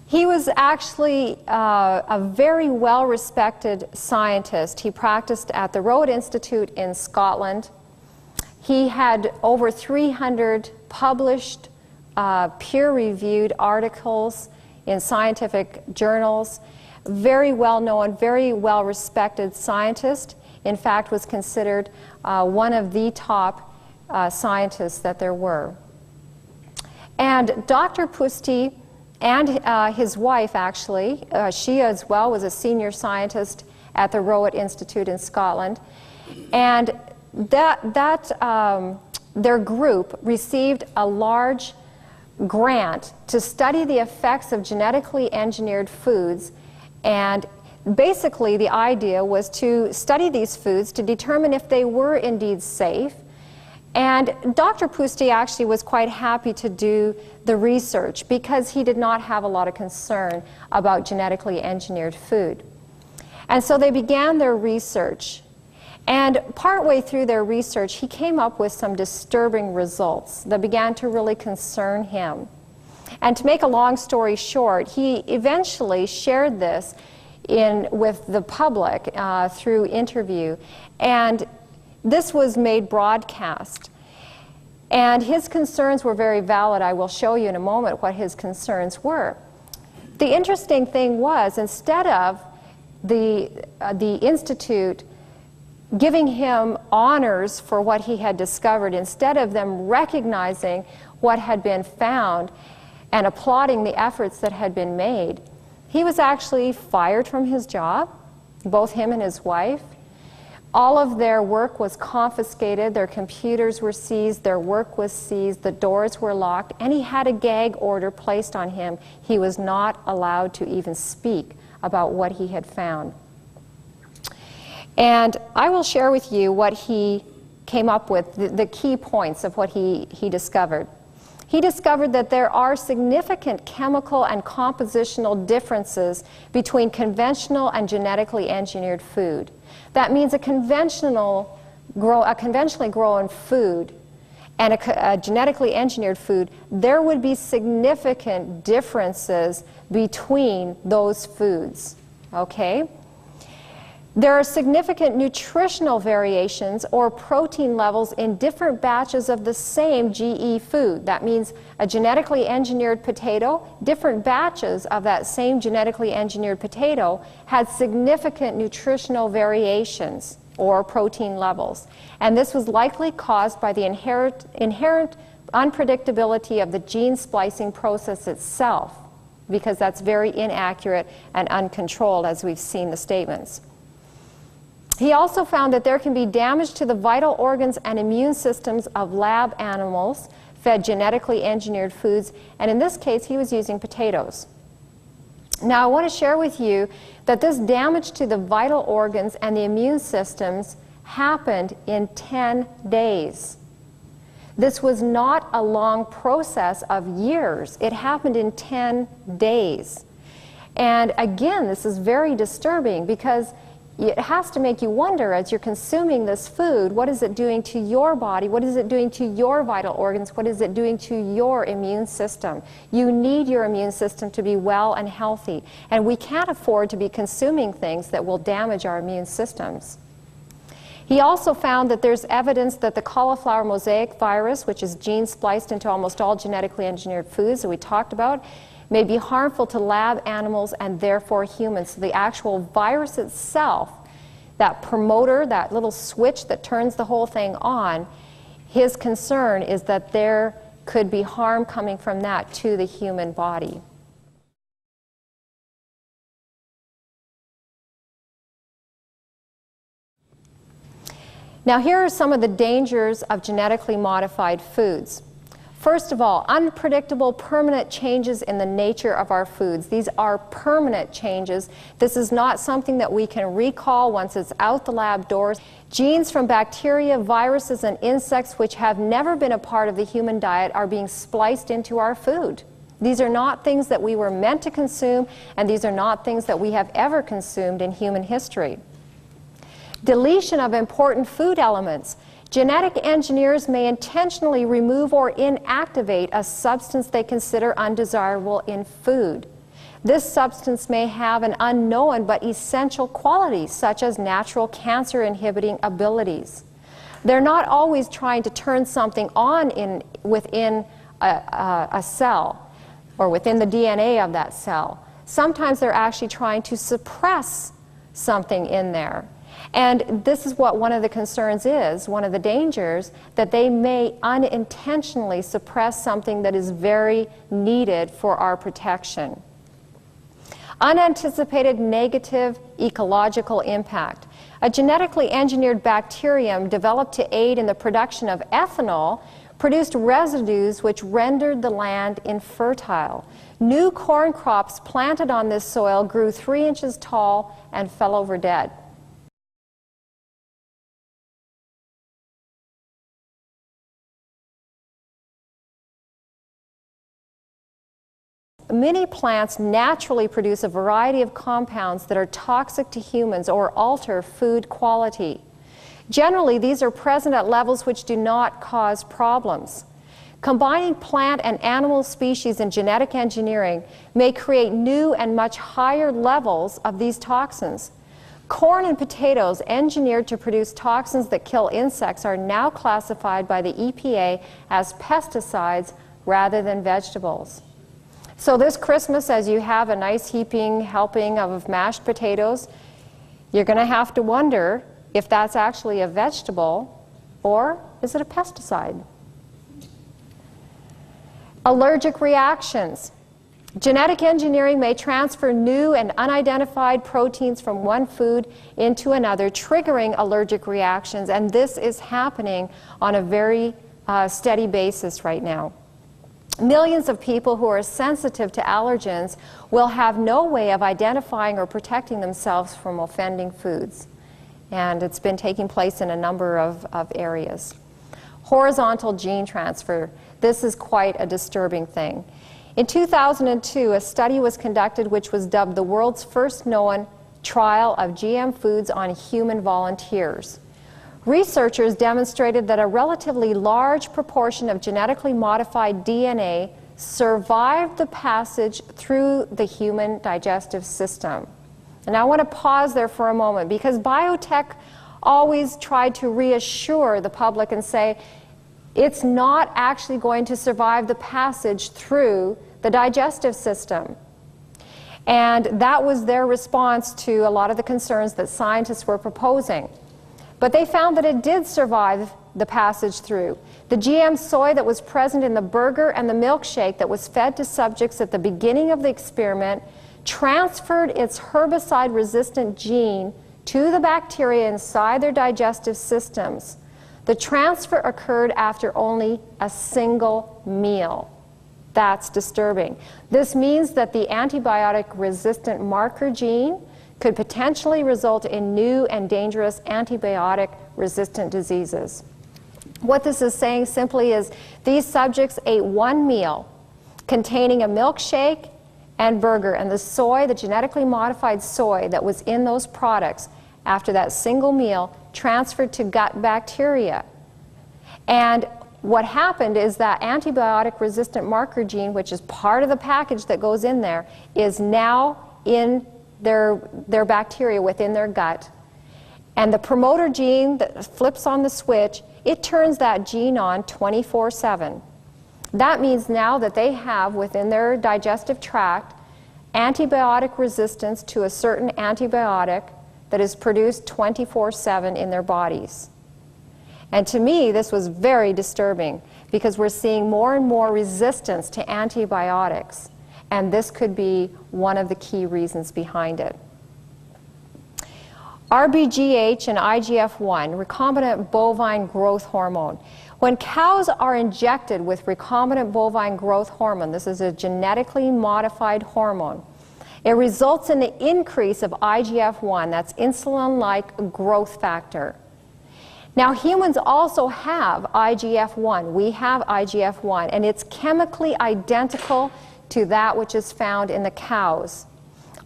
He was actually a very well-respected scientist. He practiced at the Road Institute in Scotland. He had over 300 published, peer-reviewed articles in scientific journals. Very well-known, very well-respected scientist. In fact, was considered one of the top scientists that there were. And Dr. Pusztai and his wife, actually, she as well was a senior scientist at the Rowett Institute in Scotland. And their group received a large grant to study the effects of genetically engineered foods, and basically the idea was to study these foods to determine if they were indeed safe. And Dr. Pusztai actually was quite happy to do the research because he did not have a lot of concern about genetically engineered food. And so they began their research. And partway through their research, he came up with some disturbing results that began to really concern him. And to make a long story short, he eventually shared this with the public through interview. And this was made broadcast. And his concerns were very valid. I will show you in a moment what his concerns were. The interesting thing was, instead of the Institute giving him honors for what he had discovered, instead of them recognizing what had been found and applauding the efforts that had been made, he was actually fired from his job, both him and his wife. All of their work was confiscated, their computers were seized, their work was seized, the doors were locked, and he had a gag order placed on him. He was not allowed to even speak about what he had found. And I will share with you what he came up with, the key points of what he discovered. He discovered that there are significant chemical and compositional differences between conventional and genetically engineered food. That means a conventionally grown food and a genetically engineered food, there would be significant differences between those foods, okay? There are significant nutritional variations or protein levels in different batches of the same GE food. That means a genetically engineered potato, different batches of that same genetically engineered potato had significant nutritional variations or protein levels. And this was likely caused by the inherent unpredictability of the gene splicing process itself, because that's very inaccurate and uncontrolled, as we've seen the statements. He also found that there can be damage to the vital organs and immune systems of lab animals fed genetically engineered foods, and in this case he was using potatoes. Now, I want to share with you that this damage to the vital organs and the immune systems happened in 10 days. This was not a long process of years. It happened in 10 days. And again, this is very disturbing because it has to make you wonder, as you're consuming this food, what is it doing to your body? What is it doing to your vital organs? What is it doing to your immune system? You need your immune system to be well and healthy. And we can't afford to be consuming things that will damage our immune systems. He also found that there's evidence that the cauliflower mosaic virus, which is gene spliced into almost all genetically engineered foods that we talked about, may be harmful to lab animals and therefore humans. So the actual virus itself, that promoter, that little switch that turns the whole thing on, his concern is that there could be harm coming from that to the human body. Now, here are some of the dangers of genetically modified foods. First of all, unpredictable, permanent changes in the nature of our foods. These are permanent changes. This is not something that we can recall once it's out the lab doors. Genes from bacteria, viruses, and insects which have never been a part of the human diet are being spliced into our food. These are not things that we were meant to consume, and these are not things that we have ever consumed in human history. Deletion of important food elements. Genetic engineers may intentionally remove or inactivate a substance they consider undesirable in food. This substance may have an unknown but essential quality, such as natural cancer-inhibiting abilities. They're not always trying to turn something on within a cell or within the DNA of that cell. Sometimes they're actually trying to suppress something in there. And this is what one of the concerns is, one of the dangers, that they may unintentionally suppress something that is very needed for our protection. Unanticipated negative ecological impact. A genetically engineered bacterium developed to aid in the production of ethanol produced residues which rendered the land infertile. New corn crops planted on this soil grew 3 inches tall and fell over dead. Many plants naturally produce a variety of compounds that are toxic to humans or alter food quality. Generally, these are present at levels which do not cause problems. Combining plant and animal species in genetic engineering may create new and much higher levels of these toxins. Corn and potatoes engineered to produce toxins that kill insects are now classified by the EPA as pesticides rather than vegetables. So this Christmas, as you have a nice heaping helping of mashed potatoes, you're going to have to wonder if that's actually a vegetable or is it a pesticide? Allergic reactions. Genetic engineering may transfer new and unidentified proteins from one food into another, triggering allergic reactions, and this is happening on a very steady basis right now. Millions of people who are sensitive to allergens will have no way of identifying or protecting themselves from offending foods. And it's been taking place in a number of areas. Horizontal gene transfer. This is quite a disturbing thing. In 2002, a study was conducted which was dubbed the world's first known trial of GM foods on human volunteers. Researchers demonstrated that a relatively large proportion of genetically modified DNA survived the passage through the human digestive system. And I want to pause there for a moment because biotech always tried to reassure the public and say it's not actually going to survive the passage through the digestive system. And that was their response to a lot of the concerns that scientists were proposing. But they found that it did survive the passage through. The GM soy that was present in the burger and the milkshake that was fed to subjects at the beginning of the experiment transferred its herbicide-resistant gene to the bacteria inside their digestive systems. The transfer occurred after only a single meal. That's disturbing. This means that the antibiotic-resistant marker gene could potentially result in new and dangerous antibiotic-resistant diseases. What this is saying simply is these subjects ate one meal containing a milkshake and burger, and the soy, the genetically modified soy that was in those products after that single meal transferred to gut bacteria. And what happened is that antibiotic-resistant marker gene, which is part of the package that goes in there, is now in their bacteria within their gut. And the promoter gene that flips on the switch, it turns that gene on 24/7. That means now that they have within their digestive tract antibiotic resistance to a certain antibiotic that is produced 24/7 in their bodies. And to me, this was very disturbing because we're seeing more and more resistance to antibiotics, and this could be one of the key reasons behind it. RBGH and IGF-1, recombinant bovine growth hormone. When cows are injected with recombinant bovine growth hormone, this is a genetically modified hormone, it results in the increase of IGF-1, that's insulin-like growth factor. Now, humans also have IGF-1. We have IGF-1, and it's chemically identical to that which is found in the cows.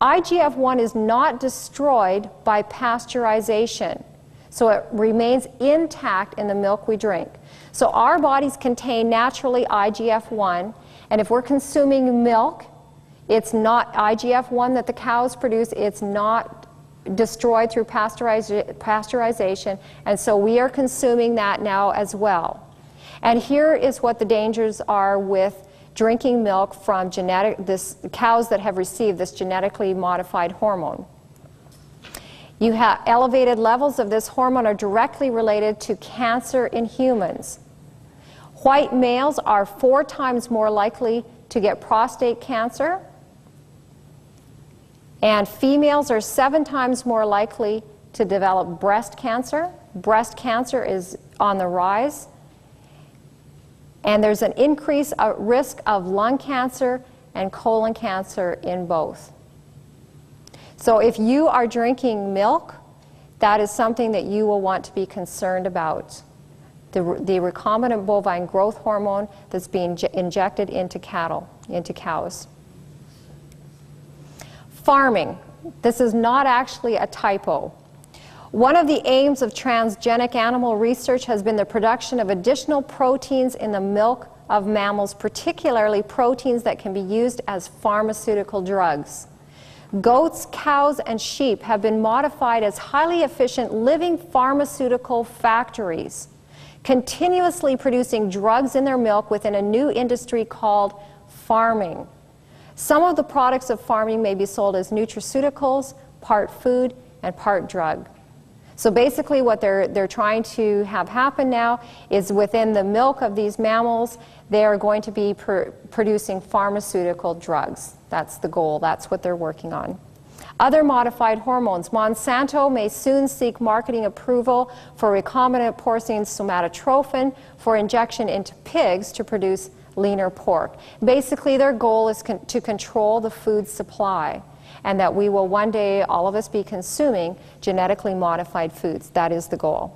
IGF-1 is not destroyed by pasteurization, so it remains intact in the milk we drink. So our bodies contain naturally IGF-1, and if we're consuming milk, it's not IGF-1 that the cows produce, it's not destroyed through pasteurization, and so we are consuming that now as well. And here is what the dangers are with drinking milk from cows that have received this genetically modified hormone. You have elevated levels of this hormone are directly related to cancer in humans. White males are 4 times more likely to get prostate cancer, and females are 7 times more likely to develop breast cancer. Breast cancer is on the rise. And there's an increased risk of lung cancer and colon cancer in both. So if you are drinking milk, that is something that you will want to be concerned about. The recombinant bovine growth hormone that's being injected into cattle, into cows. Farming. This is not actually a typo. One of the aims of transgenic animal research has been the production of additional proteins in the milk of mammals, particularly proteins that can be used as pharmaceutical drugs. Goats, cows, and sheep have been modified as highly efficient living pharmaceutical factories, continuously producing drugs in their milk within a new industry called farming. Some of the products of farming may be sold as nutraceuticals, part food, and part drug. So basically what they're trying to have happen now is within the milk of these mammals, they are going to be producing pharmaceutical drugs. That's the goal. That's what they're working on. Other modified hormones. Monsanto may soon seek marketing approval for recombinant porcine somatotrophin for injection into pigs to produce leaner pork. Basically, their goal is to control the food supply, and that we will one day, all of us, be consuming genetically modified foods. That is the goal.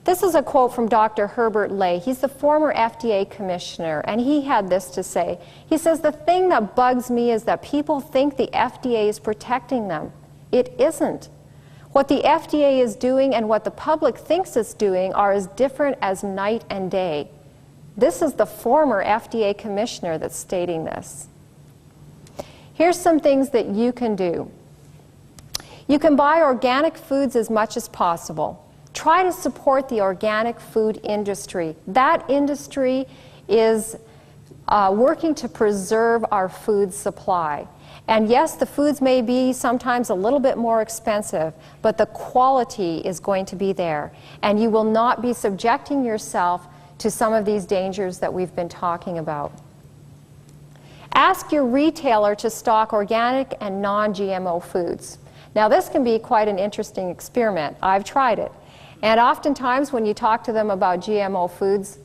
This is a quote from Dr. Herbert Lay. He's the former FDA commissioner, and he had this to say. He says, "The thing that bugs me is that people think the FDA is protecting them. It isn't. What the FDA is doing and what the public thinks it's doing are as different as night and day." This is the former FDA commissioner that's stating this. Here's some things that you can do. You can buy organic foods as much as possible. Try to support the organic food industry. That industry is working to preserve our food supply. And yes, the foods may be sometimes a little bit more expensive, but the quality is going to be there. And you will not be subjecting yourself to some of these dangers that we've been talking about. Ask your retailer to stock organic and non-GMO foods. Now, this can be quite an interesting experiment. I've tried it. And oftentimes when you talk to them about GMO foods,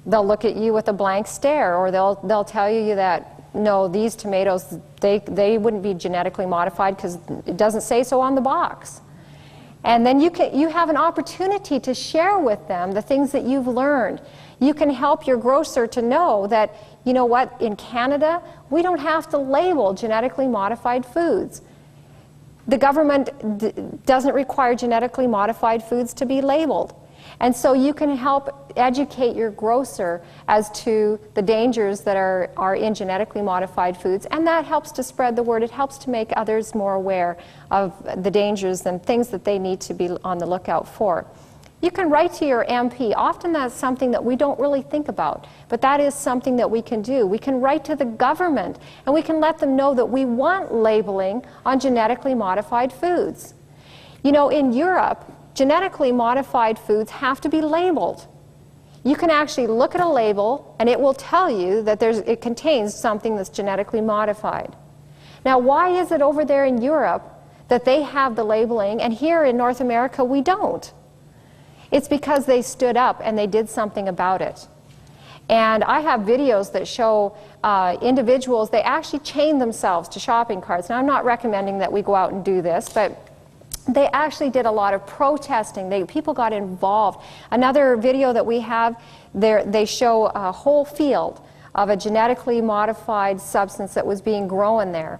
They'll look at you with a blank stare, or they'll tell you that, no, these tomatoes, they wouldn't be genetically modified because it doesn't say so on the box. And then you have an opportunity to share with them the things that you've learned. You can help your grocer to know that, you know what, in Canada, we don't have to label genetically modified foods. The government doesn't require genetically modified foods to be labeled. And so you can help educate your grocer as to the dangers that are in genetically modified foods, and that helps to spread the word. It helps to make others more aware of the dangers and things that they need to be on the lookout for. You can write to your MP. Often that's something that we don't really think about, but that is something that we can do. We can write to the government, and we can let them know that we want labeling on genetically modified foods. You know, in Europe, genetically modified foods have to be labeled. You can actually look at a label, and it will tell you that it contains something that's genetically modified. Now, why is it over there in Europe that they have the labeling, and here in North America we don't? It's because they stood up and they did something about it. And I have videos that show individuals, they actually chain themselves to shopping carts. Now, I'm not recommending that we go out and do this, but they actually did a lot of protesting. People got involved. Another video that we have, they show a whole field of a genetically modified substance that was being grown there.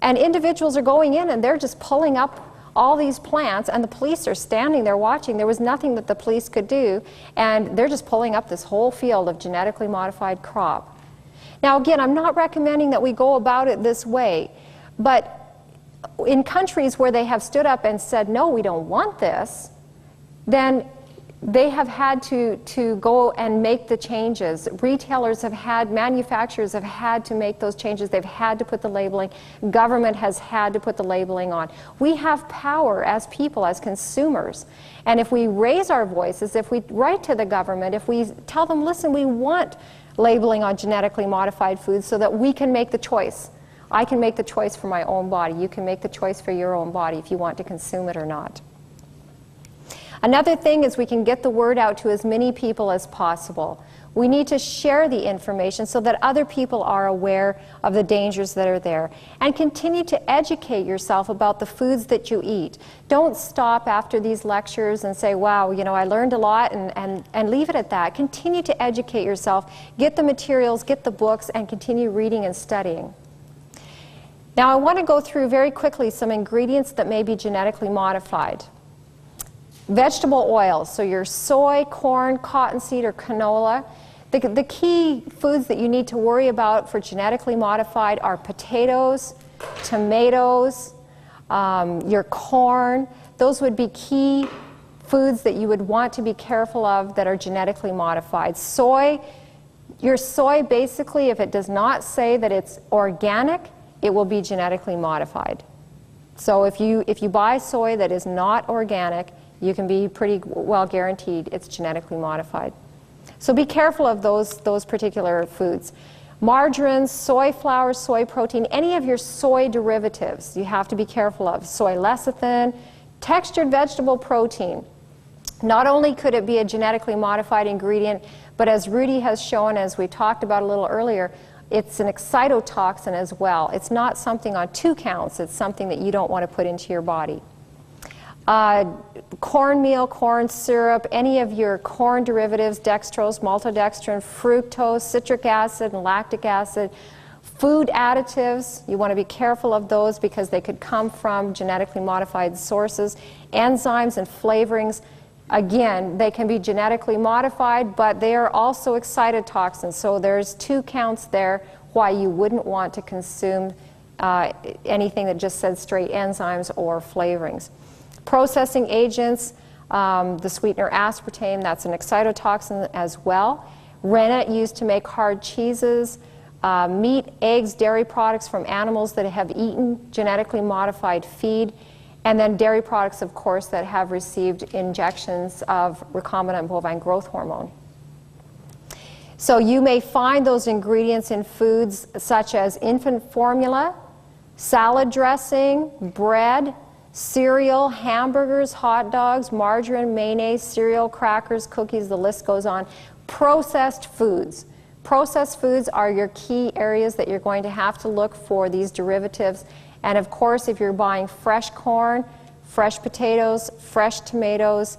And individuals are going in and they're just pulling up all these plants, and the police are standing there watching. There was nothing that the police could do, and they're just pulling up this whole field of genetically modified crop. Now again, I'm not recommending that we go about it this way, but in countries where they have stood up and said, no, we don't want this, then they have had to go and make the changes. Retailers have had, manufacturers have had to make those changes. They've had to put the labeling. Government has had to put the labeling on. We have power as people, as consumers. And if we raise our voices, if we write to the government, if we tell them, listen, we want labeling on genetically modified foods so that we can make the choice. I can make the choice for my own body. You can make the choice for your own body if you want to consume it or not. Another thing is we can get the word out to as many people as possible. We need to share the information so that other people are aware of the dangers that are there. And continue to educate yourself about the foods that you eat. Don't stop after these lectures and say, wow, you know, I learned a lot, and leave it at that. Continue to educate yourself. Get the materials, get the books, and continue reading and studying. Now I want to go through very quickly some ingredients that may be genetically modified. Vegetable oils, so your soy, corn, cottonseed, or canola. The key foods that you need to worry about for genetically modified are potatoes, tomatoes, your corn. Those would be key foods that you would want to be careful of that are genetically modified. Soy, your soy basically, if it does not say that it's organic, it will be genetically modified. So if you buy soy that is not organic, you can be pretty well guaranteed it's genetically modified. So be careful of those particular foods. Margarine, soy flour, soy protein, any of your soy derivatives you have to be careful of. Soy lecithin, textured vegetable protein. Not only could it be a genetically modified ingredient, but as Rudy has shown, as we talked about a little earlier, it's an excitotoxin as well. It's not something on 2 counts, it's something that you don't want to put into your body. Cornmeal, corn syrup, any of your corn derivatives, dextrose, maltodextrin, fructose, citric acid, and lactic acid. Food additives, you want to be careful of those because they could come from genetically modified sources. Enzymes and flavorings, again, they can be genetically modified, but they are also excitotoxins. So there's 2 counts there why you wouldn't want to consume anything that just said straight enzymes or flavorings. Processing agents, the sweetener aspartame, that's an excitotoxin as well. Rennet used to make hard cheeses. Meat, eggs, dairy products from animals that have eaten genetically modified feed. And then dairy products, of course, that have received injections of recombinant bovine growth hormone. So you may find those ingredients in foods such as infant formula, salad dressing, bread, cereal, hamburgers, hot dogs, margarine, mayonnaise, cereal, crackers, cookies, the list goes on. Processed foods. Processed foods are your key areas that you're going to have to look for these derivatives. And of course, if you're buying fresh corn, fresh potatoes, fresh tomatoes,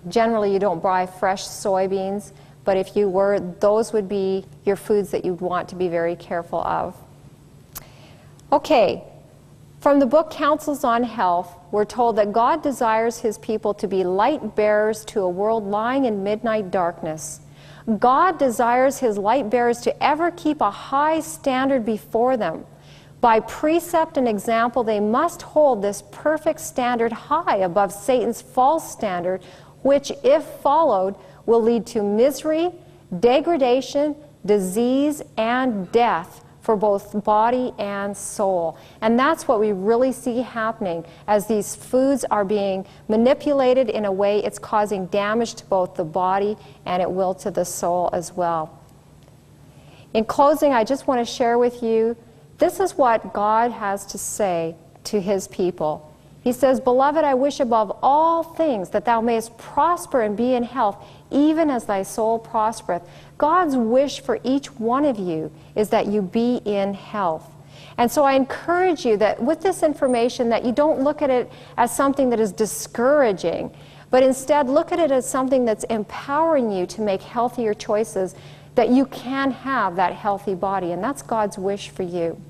generally you don't buy fresh soybeans, but if you were, those would be your foods that you'd want to be very careful of. Okay, from the book Counsels on Health, we're told that God desires His people to be light bearers to a world lying in midnight darkness. God desires His light bearers to ever keep a high standard before them. By precept and example, they must hold this perfect standard high above Satan's false standard, which, if followed, will lead to misery, degradation, disease, and death for both body and soul. And that's what we really see happening as these foods are being manipulated in a way it's causing damage to both the body and it will to the soul as well. In closing, I just want to share with you, this is what God has to say to His people. He says, "Beloved, I wish above all things that thou mayest prosper and be in health, even as thy soul prospereth." God's wish for each one of you is that you be in health. And so I encourage you that with this information that you don't look at it as something that is discouraging, but instead look at it as something that's empowering you to make healthier choices, that you can have that healthy body, and that's God's wish for you.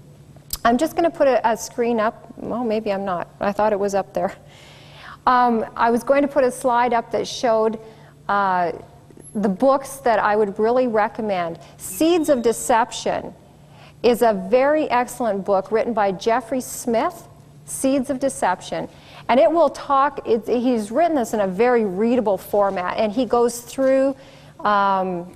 I'm just going to put a screen up. Well, maybe I'm not. I thought it was up there. I was going to put a slide up that showed the books that I would really recommend. Seeds of Deception is a very excellent book written by Jeffrey Smith, Seeds of Deception. And it will talk, he's written this in a very readable format, and he goes through all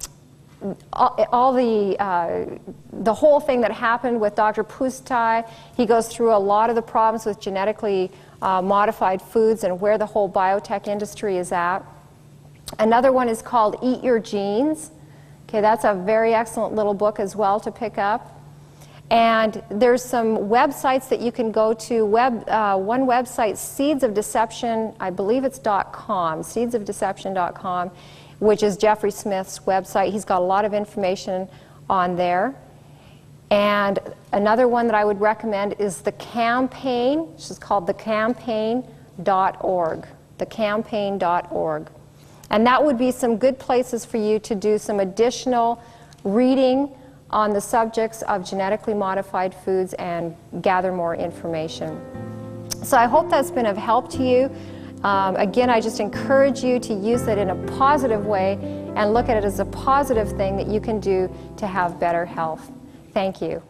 the whole thing that happened with Dr. Pustai. He goes through a lot of the problems with genetically modified foods and where the whole biotech industry is at. Another one is called Eat Your Genes. Okay, that's a very excellent little book as well to pick up. And there's some websites that you can go to. One website, Seeds of Deception, I believe it's .com, seedsofdeception.com, which is Jeffrey Smith's website. He's got a lot of information on there. And another one that I would recommend is The Campaign, which is called thecampaign.org, thecampaign.org. And that would be some good places for you to do some additional reading on the subjects of genetically modified foods and gather more information. So I hope that's been of help to you. Again, I just encourage you to use it in a positive way and look at it as a positive thing that you can do to have better health. Thank you.